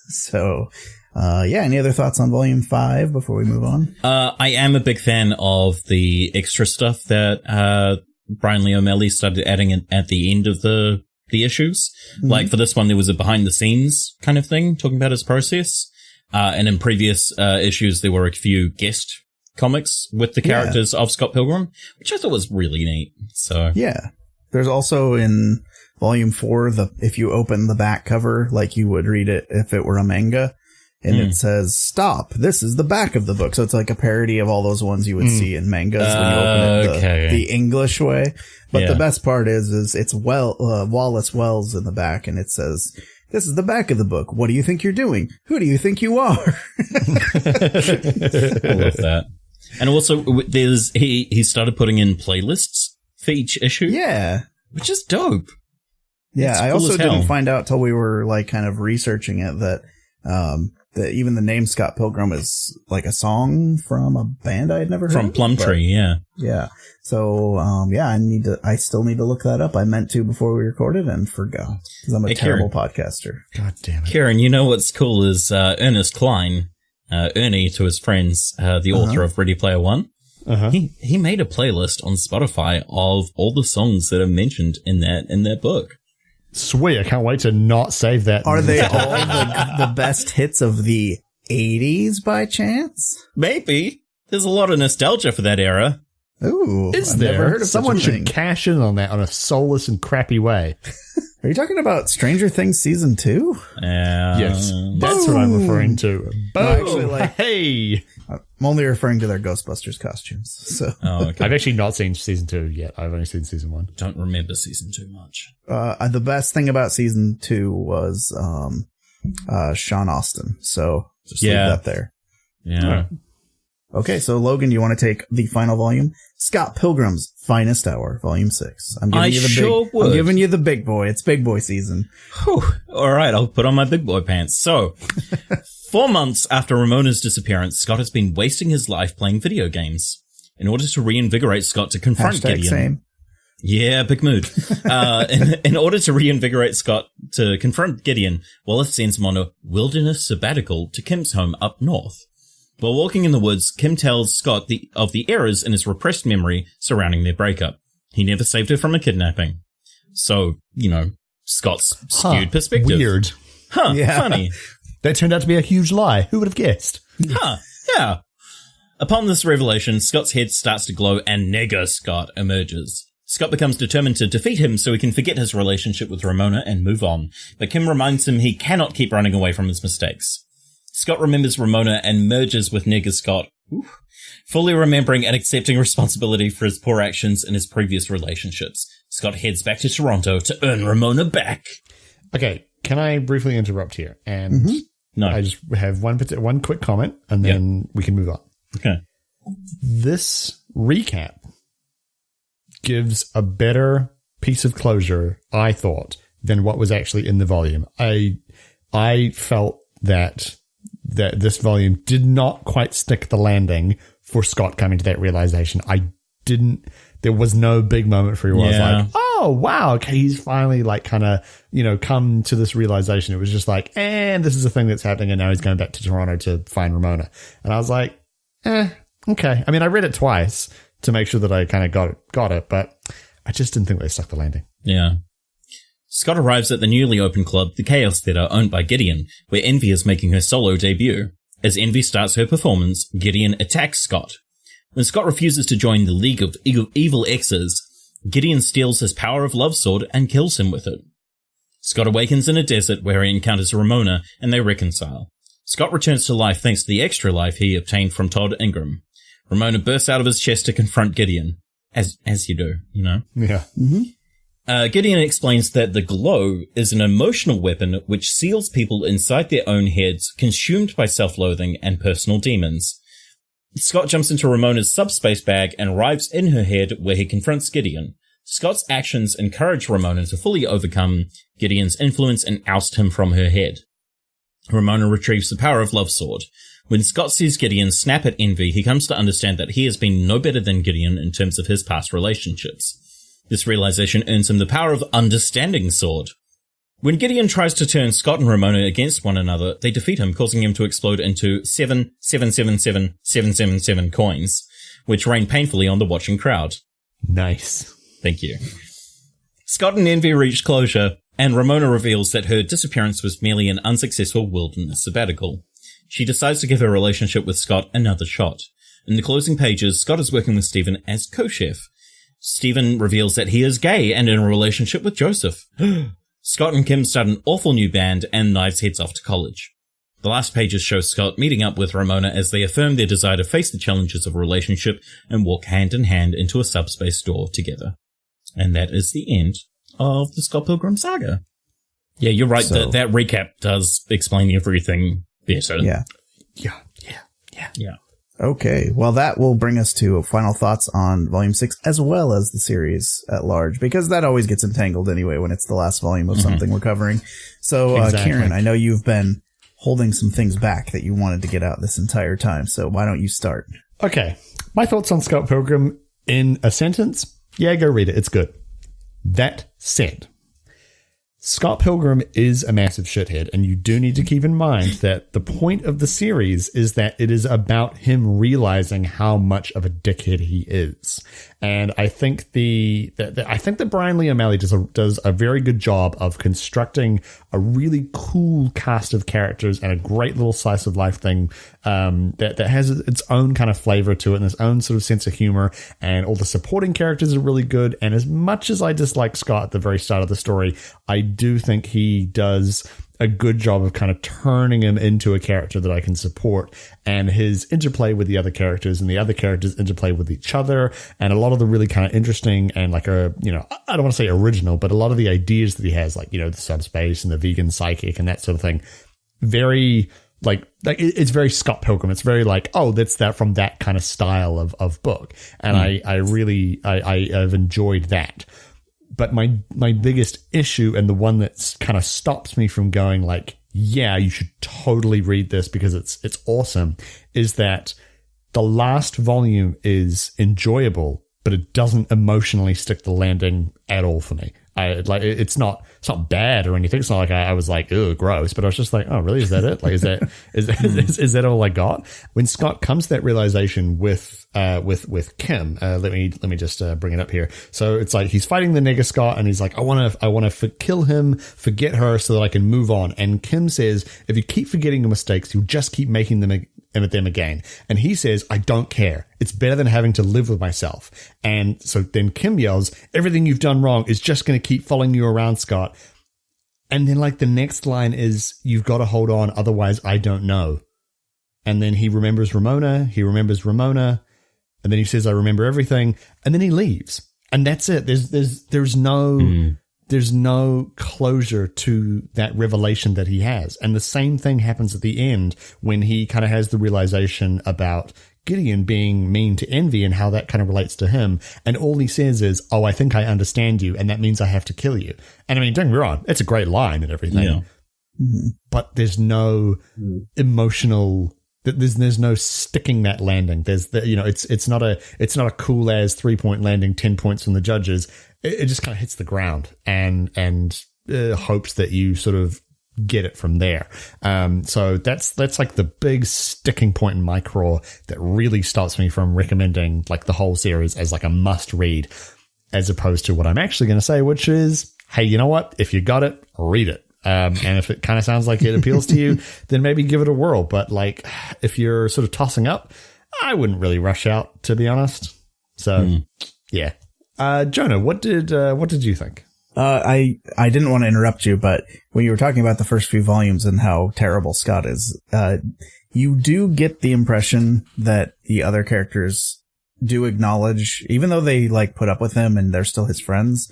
So, any other thoughts on volume 5 before we move on? I am a big fan of the extra stuff that Brian Lee O'Malley started adding at the end of the issues. Like for this one, there was a behind the scenes kind of thing talking about his process. And in previous issues, there were a few guest comics with the characters of Scott Pilgrim, which I thought was really neat. So there's also in volume 4, if you open the back cover like you would read it if it were a manga, and it says, stop, this is the back of the book. So it's like a parody of all those ones you would see in mangas when you open it the English way. But the best part is it's Wallace Wells in the back, and it says, this is the back of the book. What do you think you're doing? Who do you think you are? I love that. And also, he started putting in playlists for each issue. Yeah. Which is dope. Yeah, it's I cool also as hell. didn't find out till we were like kind of researching it that even the name Scott Pilgrim is like a song from a band I had never heard from Plumtree. Yeah. So I still need to look that up. I meant to before we recorded and forgot because I'm a terrible podcaster. God damn it. Kieran, you know what's cool is Ernest Cline, Ernie to his friends, the author of Ready Player One. He made a playlist on Spotify of all the songs that are mentioned in that book. Sweet, I can't wait to not save that. Are they all the best hits of the 80s by chance? Maybe. There's a lot of nostalgia for that era. Ooh, Is I've there? never heard of Someone such a thing. should cash in on that on a soulless and crappy way. Are you talking about Stranger Things season 2? Yes, that's what I'm referring to. Boom! No, actually, Hey! I'm only referring to their Ghostbusters costumes. So Okay. I've actually not seen season 2 yet. I've only seen season 1. Don't remember season 2 much. the best thing about season 2 was Sean Austin. So just leave that there. Yeah. Okay, so Logan, you want to take the final volume? Scott Pilgrim's Finest Hour, Volume 6. I'm giving I'm giving you the big boy. It's big boy season. Whew. All right, I'll put on my big boy pants. So, 4 months after Ramona's disappearance, Scott has been wasting his life playing video games. In order to reinvigorate Scott to confront Gideon. Same. Yeah, big mood. In order to reinvigorate Scott to confront Gideon, Wallace sends him on a wilderness sabbatical to Kim's home up north. While walking in the woods, Kim tells Scott of the errors in his repressed memory surrounding their breakup. He never saved her from a kidnapping. So, Scott's skewed perspective. Weird. Funny. That turned out to be a huge lie. Who would have guessed? Yeah. Upon this revelation, Scott's head starts to glow and Nigger Scott emerges. Scott becomes determined to defeat him so he can forget his relationship with Ramona and move on, but Kim reminds him he cannot keep running away from his mistakes. Scott remembers Ramona and merges with Nigger Scott, fully remembering and accepting responsibility for his poor actions in his previous relationships. Scott heads back to Toronto to earn Ramona back. Okay, can I briefly interrupt here? And No. I just have one quick comment, and then we can move on. Okay. This recap gives a better piece of closure, I thought, than what was actually in the volume. I felt that this volume did not quite stick the landing for Scott coming to that realization. There was no big moment for you where I was like, oh, wow, okay, he's finally kind of, come to this realization. It was just like, and this is a thing that's happening, and now he's going back to Toronto to find Ramona. And I was like, okay. I mean, I read it twice to make sure that I kind of got it, but I just didn't think they stuck the landing. Yeah. Scott arrives at the newly opened club, the Chaos Theatre, owned by Gideon, where Envy is making her solo debut. As Envy starts her performance, Gideon attacks Scott. When Scott refuses to join the League of Evil Exes, Gideon steals his Power of Love sword and kills him with it. Scott awakens in a desert where he encounters Ramona, and they reconcile. Scott returns to life thanks to the extra life he obtained from Todd Ingram. Ramona bursts out of his chest to confront Gideon. As you do, Yeah. Mm-hmm. Gideon explains that the glow is an emotional weapon which seals people inside their own heads, consumed by self-loathing and personal demons. Scott jumps into Ramona's subspace bag and arrives in her head where he confronts Gideon. Scott's actions encourage Ramona to fully overcome Gideon's influence and oust him from her head. Ramona retrieves the Power of Love sword. When Scott sees Gideon snap at Envy, he comes to understand that he has been no better than Gideon in terms of his past relationships. This realization earns him the Power of Understanding sword. When Gideon tries to turn Scott and Ramona against one another, they defeat him, causing him to explode into 7,777,777 coins, which rain painfully on the watching crowd. Nice. Thank you. Scott and Envy reach closure, and Ramona reveals that her disappearance was merely an unsuccessful wilderness sabbatical. She decides to give her relationship with Scott another shot. In the closing pages, Scott is working with Stephen as co-chef. Stephen reveals that he is gay and in a relationship with Joseph. Scott and Kim start an awful new band, and Knives heads off to college. The last pages show Scott meeting up with Ramona as they affirm their desire to face the challenges of a relationship and walk hand in hand into a subspace door together. And that is the end of the Scott Pilgrim saga. Yeah, you're right. So, that recap does explain everything better. Yeah. Okay, well, that will bring us to final thoughts on Volume 6, as well as the series at large, because that always gets entangled anyway when it's the last volume of something we're covering. So, Exactly. Kieran, I know you've been holding some things back that you wanted to get out this entire time, so why don't you start? Okay. My thoughts on Scott Pilgrim in a sentence. Yeah, go read it. It's good. That said, Scott Pilgrim is a massive shithead, and you do need to keep in mind that the point of the series is that it is about him realizing how much of a dickhead he is. And I think that Brian Lee O'Malley does a very good job of constructing a really cool cast of characters and a great little slice of life thing that has its own kind of flavor to it and its own sort of sense of humor. And all the supporting characters are really good. And as much as I dislike Scott at the very start of the story, I do think he does a good job of kind of turning him into a character that I can support, and his interplay with the other characters and the other characters interplay with each other, and a lot of the really kind of interesting and I don't want to say original, but a lot of the ideas that he has, the subspace and the vegan psychic and that sort of thing, very it's very Scott Pilgrim. It's very that's that from that kind of style of book. And I've enjoyed that. But my biggest issue, and the one that's kind of stops me from going yeah, you should totally read this because it's awesome, is that the last volume is enjoyable, but it doesn't emotionally stick the landing at all for me. It's not bad or anything. It's not like I was like, "Ugh, gross," but I was just like, "Oh, really? Is that it? Like, is that all I got?" When Scott comes to that realization with Kim, let me just bring it up here. So it's like he's fighting the nigger Scott, and he's like, "I want to kill him, forget her, so that I can move on." And Kim says, "If you keep forgetting your mistakes, you'll just keep making them again." And he says, "I don't care. It's better than having to live with myself." And so then Kim yells, "Everything you've done wrong is just going to keep following you around, Scott." And then like the next line is, "You've got to hold on, otherwise I don't know." And then he remembers Ramona. And then he says, "I remember everything." And then he leaves. And that's it. There's no closure to that revelation that he has. And the same thing happens at the end when he kind of has the realization about Gideon being mean to Envy and how that kind of relates to him. And all he says is, "Oh, I think I understand you, and that means I have to kill you." And I mean, don't get me wrong, it's a great line and everything. Yeah. But there's no emotional... There's no sticking that landing. It's not a cool as 3-point landing, 10 points from the judges. It just kind of hits the ground and hopes that you sort of get it from there. So that's like the big sticking point in my craw that really stops me from recommending like the whole series as like a must read, as opposed to what I'm actually going to say, which is, hey, you know what? If you got it, read it. And if it kind of sounds like it appeals to you, then maybe give it a whirl. But like, if you're sort of tossing up, I wouldn't really rush out, to be honest. So, yeah. Jonah, what did you think? I didn't want to interrupt you, but when you were talking about the first few volumes and how terrible Scott is, you do get the impression that the other characters do acknowledge, even though they like put up with him and they're still his friends,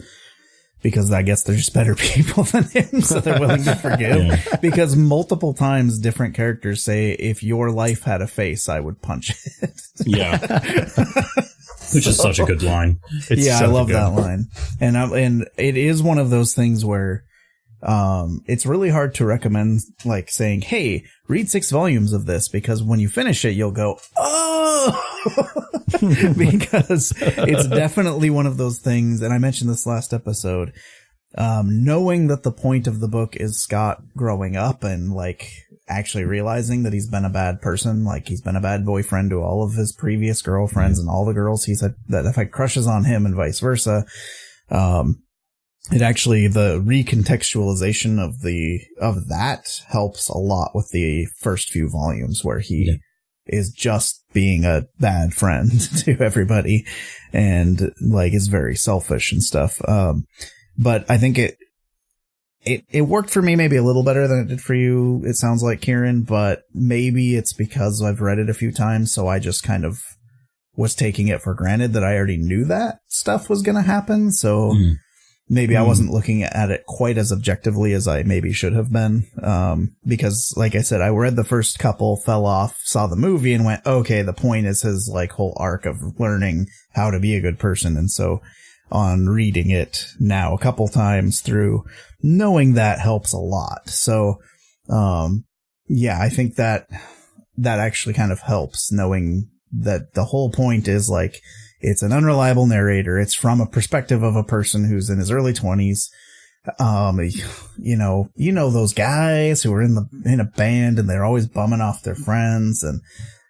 because I guess they're just better people than him, so they're willing to forgive. Yeah. Because multiple times different characters say, "If your life had a face, I would punch it." Yeah. Which is such a good line. I love that line. And it is one of those things where it's really hard to recommend, like saying, "Hey, read 6 volumes of this," because when you finish it, you'll go, "Oh!" Because it's definitely one of those things. And I mentioned this last episode, knowing that the point of the book is Scott growing up and like actually realizing that he's been a bad person. Like he's been a bad boyfriend to all of his previous girlfriends and all the girls he's had that have had crushes on him and vice versa. It actually, the recontextualization of that helps a lot with the first few volumes where he is just being a bad friend to everybody and like is very selfish and stuff. But I think it worked for me maybe a little better than it did for you. It sounds like, Kieran, but maybe it's because I've read it a few times. So I just kind of was taking it for granted that I already knew that stuff was going to happen. So maybe I wasn't looking at it quite as objectively as I maybe should have been. Because like I said, I read the first couple, fell off, saw the movie and went, okay, the point is his like whole arc of learning how to be a good person. And so on reading it now a couple times through, knowing that helps a lot. So, I think that actually kind of helps, knowing that the whole point is like, it's an unreliable narrator. It's from a perspective of a person who's in his early 20s. You know those guys who are in a band and they're always bumming off their friends, and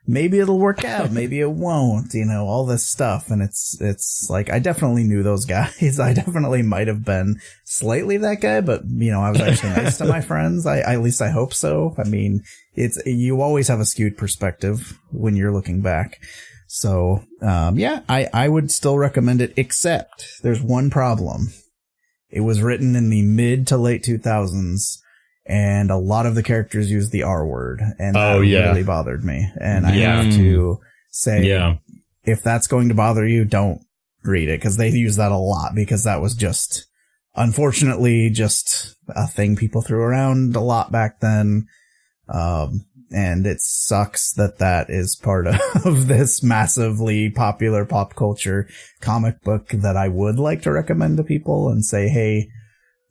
maybe it'll work out, maybe it won't, all this stuff. And it's like, I definitely knew those guys. I definitely might have been slightly that guy, but I was actually nice to my friends. At least I hope so. I mean, you always have a skewed perspective when you're looking back. So, I would still recommend it, except there's one problem. It was written in the mid to late 2000s, and a lot of the characters use the R word, and that really bothered me. And I have to say, if that's going to bother you, don't read it, because they use that a lot, because that was just, unfortunately, just a thing people threw around a lot back then. And it sucks that is part of this massively popular pop culture comic book that I would like to recommend to people and say, hey,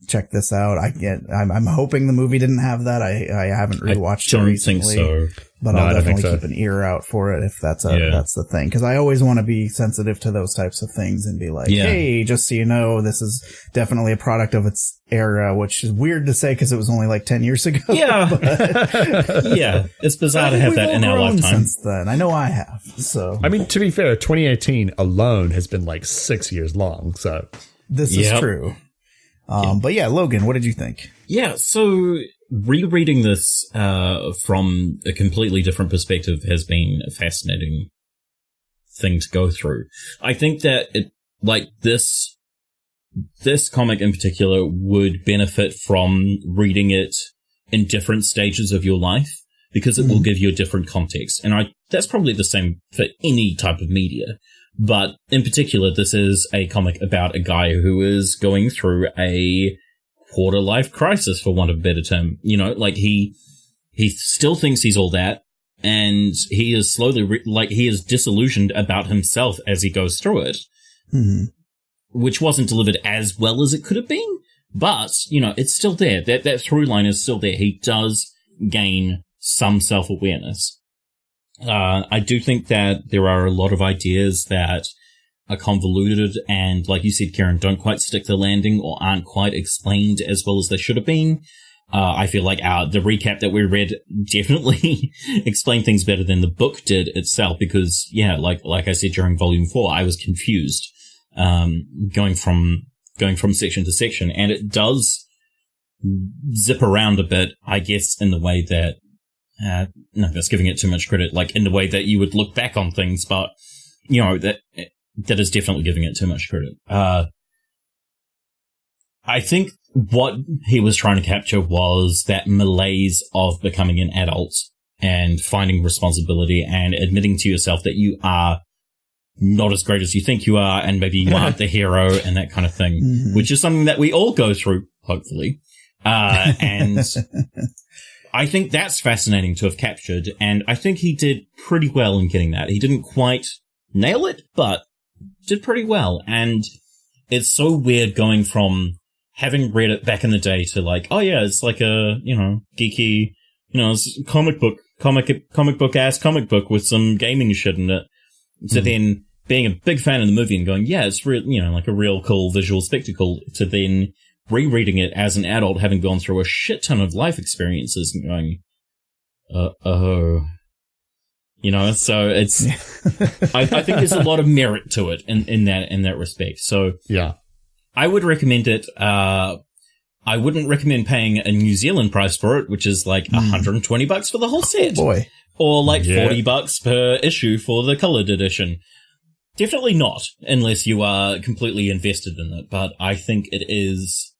check this out. I'm hoping the movie didn't have that. I haven't rewatched it recently. I don't think so. But I'll definitely keep an ear out for it if that's the thing. Because I always want to be sensitive to those types of things and be like, hey, just so you know, this is definitely a product of its era, which is weird to say because it was only like 10 years ago. Yeah. Yeah. It's bizarre to have that in our lifetime. Since then. I know I have. So, I mean, to be fair, 2018 alone has been like 6 years long. So this is true. But yeah, Logan, what did you think? Yeah. So, rereading this from a completely different perspective has been a fascinating thing to go through. I think that this comic in particular would benefit from reading it in different stages of your life because it will give you a different context. And that's probably the same for any type of media. But in particular, this is a comic about a guy who is going through a quarter life crisis, for want of a better term. You know, like he still thinks he's all that, and he is slowly he is disillusioned about himself as he goes through it, which wasn't delivered as well as it could have been, but you know, it's still there. That through line is still there. He does gain some self-awareness. I do think that there are a lot of ideas that are convoluted and, like you said, Karen, don't quite stick the landing or aren't quite explained as well as they should have been. I feel like the recap that we read definitely explained things better than the book did itself because, yeah, like I said during Volume 4, I was confused going from section to section, and it does zip around a bit, I guess, in the way that no, that's giving it too much credit, like in the way that you would look back on things, but, you know, that is definitely giving it too much credit. I think what he was trying to capture was that malaise of becoming an adult and finding responsibility and admitting to yourself that you are not as great as you think you are, and maybe you aren't the hero and that kind of thing, which is something that we all go through, hopefully. And I think that's fascinating to have captured, and I think he did pretty well in getting that. He didn't quite nail it, but did pretty well. And it's so weird going from having read it back in the day to like, oh yeah, it's like a, you know, geeky, you know, it's comic book ass comic book with some gaming shit in it. So then being a big fan of the movie and going, yeah, it's real, you know, like a real cool visual spectacle, to then rereading it as an adult, having gone through a shit ton of life experiences and going, oh, you know, so it's, I think there's a lot of merit to it in that respect. So yeah, I would recommend it. I wouldn't recommend paying a New Zealand price for it, which is like $120 for the whole set. Oh boy. Or like $40 per issue for the colored edition. Definitely not, unless you are completely invested in it. But I think it is.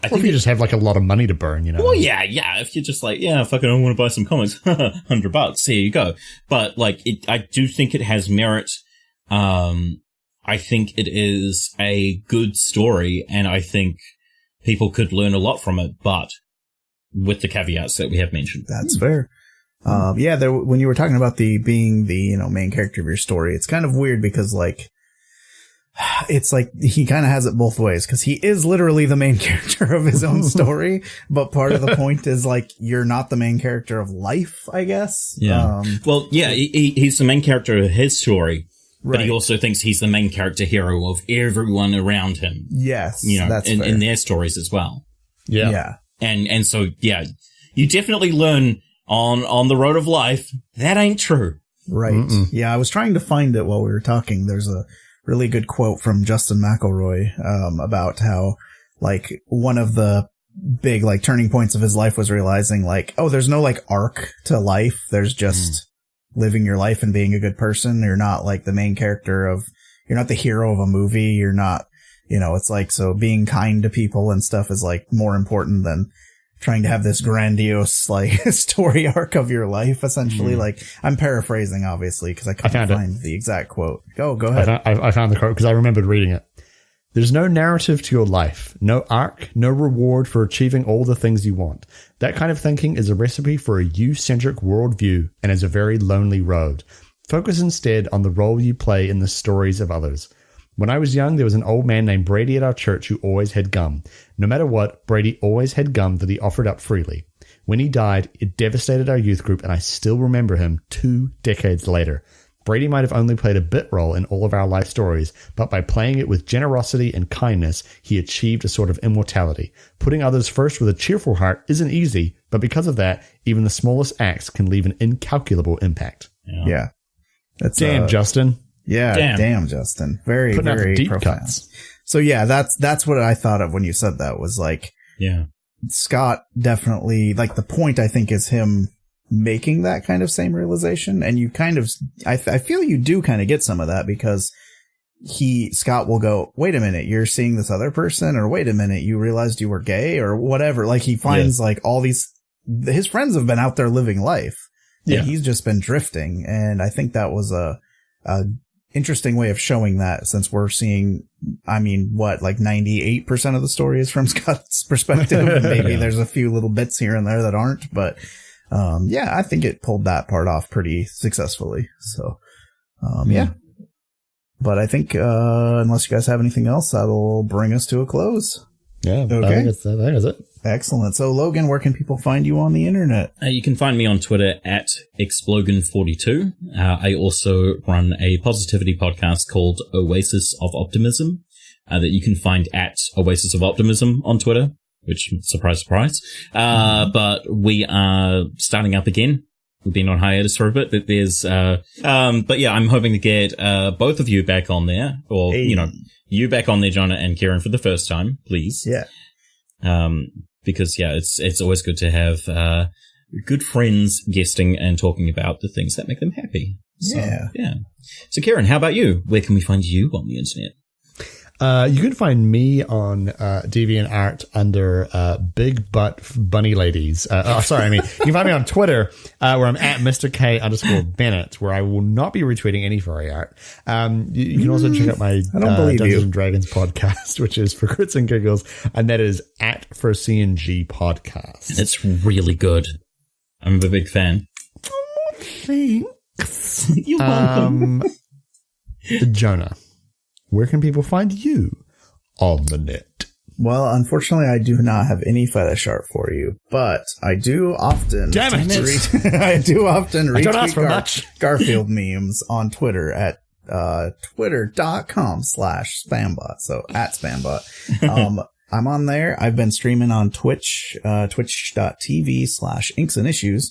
I think if you just have like a lot of money to burn, you know. Well, yeah. If you're just like, yeah, fucking, I want to buy some comics, $100, here you go. But like, I do think it has merit. I think it is a good story, and I think people could learn a lot from it, but with the caveats that we have mentioned. That's fair. When you were talking about being the, you know, main character of your story, it's kind of weird because like, it's like he kind of has it both ways because he is literally the main character of his own story. But part of the point is like, you're not the main character of life, I guess. Yeah. He's the main character of his story. Right. But he also thinks he's the main character hero of everyone around him. Yes. You know, in their stories as well. Yeah. Yeah. And so, yeah, you definitely learn on the road of life, that ain't true. Right. Yeah, I was trying to find it while we were talking. There's a really good quote from Justin McElroy about how, like, one of the big, like, turning points of his life was realizing, like, oh, there's no, like, arc to life. There's just living your life and being a good person. You're not, like, the main character of, you're not the hero of a movie. You're not, you know, it's like, so being kind to people and stuff is, like, more important than trying to have this grandiose, like, story arc of your life, essentially. Like, I'm paraphrasing, obviously, because I couldn't find the exact quote. Go ahead. I found the quote because I remembered reading it. There's no narrative to your life, no arc, no reward for achieving all the things you want. That kind of thinking is a recipe for a you-centric worldview and is a very lonely road. Focus instead on the role you play in the stories of others. When I was young, there was an old man named Brady at our church who always had gum. No matter what, Brady always had gum that he offered up freely. When he died, it devastated our youth group, and I still remember him 2 decades later. Brady might have only played a bit role in all of our life stories, but by playing it with generosity and kindness, he achieved a sort of immortality. Putting others first with a cheerful heart isn't easy, but because of that, even the smallest acts can leave an incalculable impact. Yeah. That's, damn, Justin. Yeah, damn, Justin. Very, Putting very out deep profound. cuts. So yeah, that's what I thought of when you said that, was like, Yeah. Scott definitely, like, the point I think is him making that kind of same realization. And you kind of, I feel you do kind of get some of that, because Scott will go, wait a minute, you're seeing this other person, or wait a minute, you realized you were gay, or whatever. Like, he finds like all these, his friends have been out there living life. Yeah. He's just been drifting. And I think that was a interesting way of showing that, since we're seeing, I mean, what, like 98% of the story is from Scott's perspective. And maybe there's a few little bits here and there that aren't, but yeah, I think it pulled that part off pretty successfully. So, yeah. But I think, unless you guys have anything else, that'll bring us to a close. Yeah. Okay. I think that's it. Excellent. So, Logan, where can people find you on the internet? You can find me on Twitter at Explogan42. I also run a positivity podcast called Oasis of Optimism, that you can find at Oasis of Optimism on Twitter, which, surprise, surprise. But we are starting up again. We've been on hiatus for a bit, but but yeah, I'm hoping to get, both of you back on there, or, you back on there, John and Kieran, for the first time, please. Yeah. Because yeah, it's always good to have, good friends guesting and talking about the things that make them happy. So, yeah. So Kieran, how about you? Where can we find you on the internet? You can find me on DeviantArt under Big Butt Bunny Ladies. You can find me on Twitter where I'm at Mr. K_Bennett, where I will not be retweeting any furry art. You can also check out my Dungeons and Dragons podcast, which is For Grits and Giggles, and that is at For CNG Podcast. It's really good. I'm a big fan. Thanks. You're welcome. Jonah, where can people find you on the net? Well, unfortunately, I do not have any fetish art for you, but I do often retweet Garfield memes on Twitter at twitter.com/spambot. So at spambot. I'm on there. I've been streaming on Twitch, twitch.tv/inksandissues.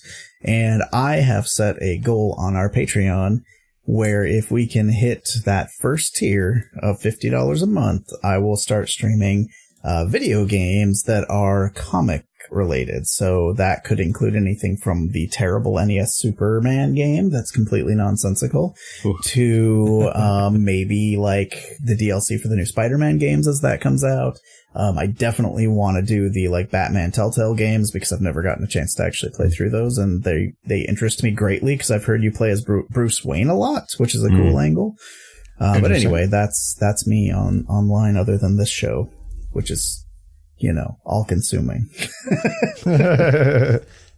And I have set a goal on our Patreon where if we can hit that first tier of $50 a month, I will start streaming video games that are comic related. So that could include anything from the terrible NES Superman game that's completely nonsensical to maybe like the DLC for the new SpiderMan games as that comes out. I definitely want to do the like Batman Telltale games because I've never gotten a chance to actually play through those, and they interest me greatly because I've heard you play as Bruce Wayne a lot, which is a cool angle. But anyway, that's me online other than this show, which is, all consuming.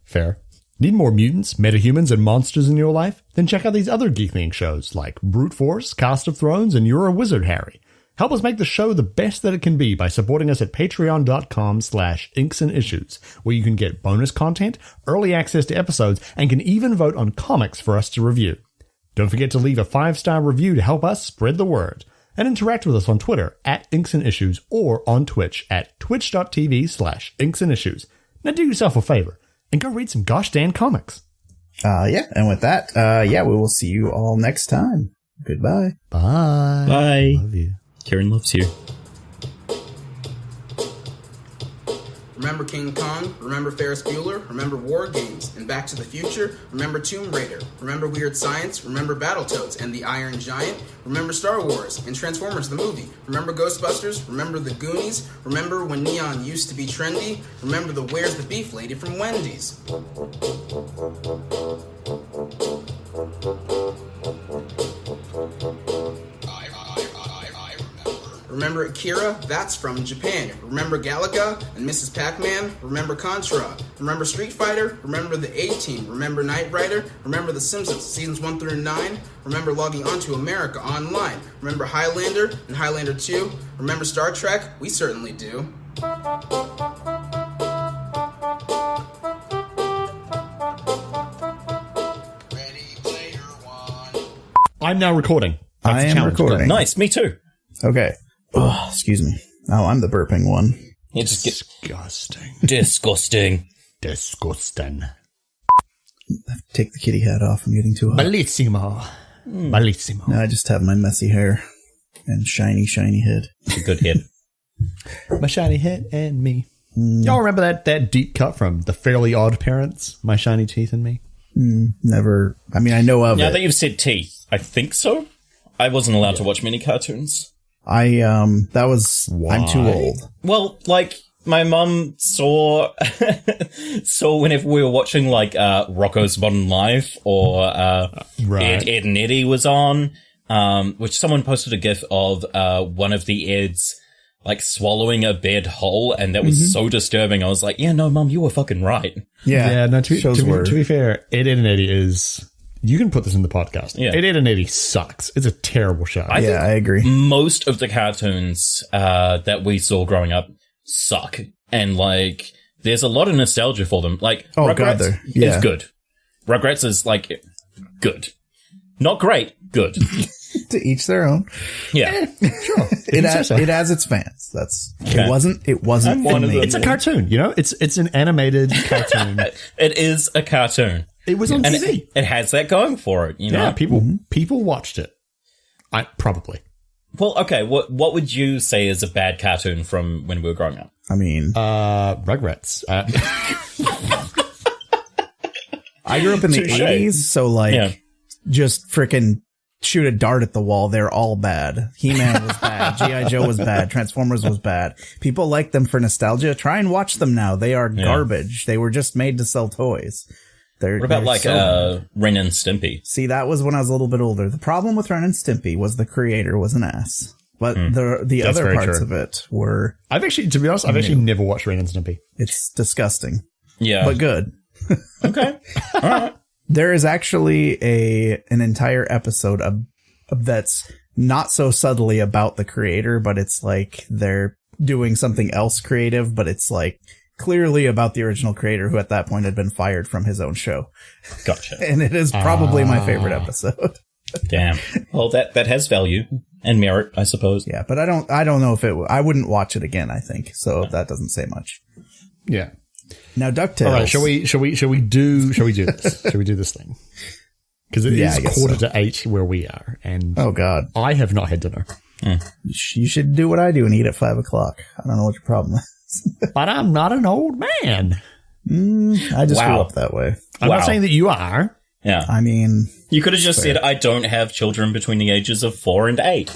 Fair. Need more mutants, metahumans, and monsters in your life? Then check out these other geekling shows like Brute Force, Cast of Thrones, and You're a Wizard, Harry. Help us make the show the best that it can be by supporting us at patreon.com/inksandissues, where you can get bonus content, early access to episodes, and can even vote on comics for us to review. Don't forget to leave a 5-star review to help us spread the word. And interact with us on Twitter at inksandissues or on Twitch at twitch.tv/inksandissues. Now do yourself a favor and go read some gosh damn comics. And with that, we will see you all next time. Goodbye. Bye. Bye. Love you. Kieran loves you. Remember King Kong? Remember Ferris Bueller? Remember War Games and Back to the Future? Remember Tomb Raider? Remember Weird Science? Remember Battletoads and the Iron Giant? Remember Star Wars and Transformers the movie? Remember Ghostbusters? Remember The Goonies? Remember when neon used to be trendy? Remember the Where's the Beef Lady from Wendy's? Remember Akira? That's from Japan. Remember Galaga and Mrs. Pac-Man? Remember Contra? Remember Street Fighter? Remember the A-Team? Remember Knight Rider? Remember The Simpsons seasons 1 through 9? Remember logging onto America Online? Remember Highlander and Highlander 2? Remember Star Trek? We certainly do. I'm now recording. That's I a am challenge. recording. Nice, me too. Okay. Oh, excuse me. Oh, I'm the burping one. You just get Disgusting. disgusting. Disgusting. Take the kitty hat off. I'm getting too hot. Bellissimo. Bellissimo. No, I just have my messy hair and shiny head. Good hit. My shiny head and me. Y'all remember that deep cut from The Fairly Odd Parents? My shiny teeth and me. Never. I mean, I know of Now it. that you've said teeth, I think so. I wasn't allowed to watch many cartoons. That was. Why? I'm too old. Well, like, my mum saw whenever we were watching, like, Rocko's Modern Life or Right. Ed and Eddie was on, which someone posted a gif of one of the Eds, like, swallowing a bed whole, and that was so disturbing. I was like, yeah, no, Mum, you were fucking right. Yeah. No, shows were. to be fair, Ed, Ed and Eddie is... You can put this in the podcast. Yeah. Ed, Ed and Eddie sucks. It's a terrible show. I think I agree. most of the cartoons that we saw growing up suck. And, like, there's a lot of nostalgia for them. Like, Oh, Rugrats God, is good. Rugrats is, like, good. Not great, good. To each their own. Yeah. Sure. It has its fans. That's Okay. It wasn't I'm for one of me. them. It's a cartoon, you know? It's an animated cartoon. It is a cartoon. It was on And TV. it has that going for it, you know? Yeah, people watched it. I probably. Well, okay, what would you say is a bad cartoon from when we were growing up? I mean, Rugrats. I grew up in the Touche. 80s, so like, Yeah. just freaking shoot a dart at the wall. They're all bad. He-Man was bad. G.I. Joe was bad. Transformers was bad. People like them for nostalgia. Try and watch them now. They are garbage. They were just made to sell toys. What about, like, Ren and Stimpy? See, that was when I was a little bit older. The problem with Ren and Stimpy was the creator was an ass. But the That's other very parts true. of it were, To be honest, I've actually never watched Ren and Stimpy. it's disgusting, Yeah. but good. Okay. All right. There is actually an entire episode of that's not so subtly about the creator, but it's like they're doing something else creative, but it's like clearly about the original creator who at that point had been fired from his own show. Gotcha. And it is probably my favorite episode. Damn. Well, that has value and merit, I suppose. Yeah, but I don't know if I wouldn't watch it again, I think. So that doesn't say much. Yeah. Now DuckTales. All right, shall we do this? Shall we do this thing? Because it Yeah, I is guess 7:45 where we are, and Oh God. I have not had dinner. You should do what I do and eat at 5 o'clock. I don't know what your problem is. But I'm not an old man. I just grew Wow. up that way. I'm Wow. not saying that you are. Yeah. I mean, You could have just said, I don't have children between the ages of 4 and 8.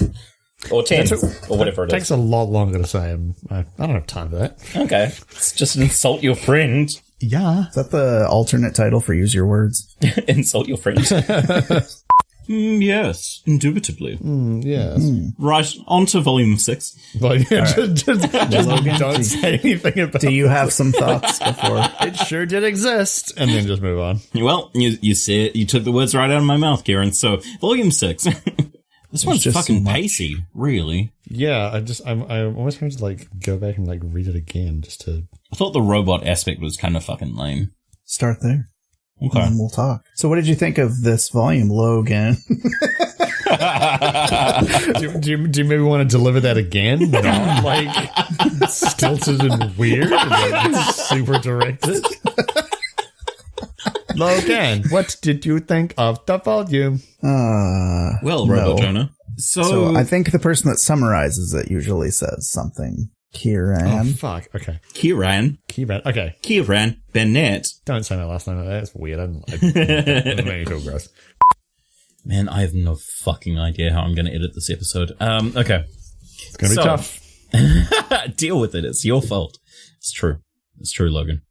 Or 10. Or whatever it It takes is. a lot longer to say. I don't have time for that. Okay. It's just insult your friend. Yeah. is that the alternate title for Use Your Words? Insult your friend. Yes, indubitably. Yes. Right, on to volume 6. But just Logan, don't say anything about Do you have some thoughts before? it. Sure did exist, and then just move on. Well, you said you took the words right out of my mouth, Kieran. So, volume 6. This one's just fucking so much. pacey, really. Yeah, I'm almost having to like go back and like read it again just to. I thought the robot aspect was kind of fucking lame. Start there. Okay. And we'll talk. So what did you think of this volume, Logan? Do you maybe want to deliver that again? Not like stilted and weird, and like super directed. Logan, what did you think of the volume? Well, Robot Jonah. So I think the person that summarizes it usually says something. Kieran. Oh fuck. Okay. Kieran Okay. Bennett. Don't say my last name. That's weird. It made me feel gross. Man, I have no fucking idea how I'm going to edit this episode. Okay. It's gonna be So- tough. Deal with it. It's your fault. It's true. It's true, Logan.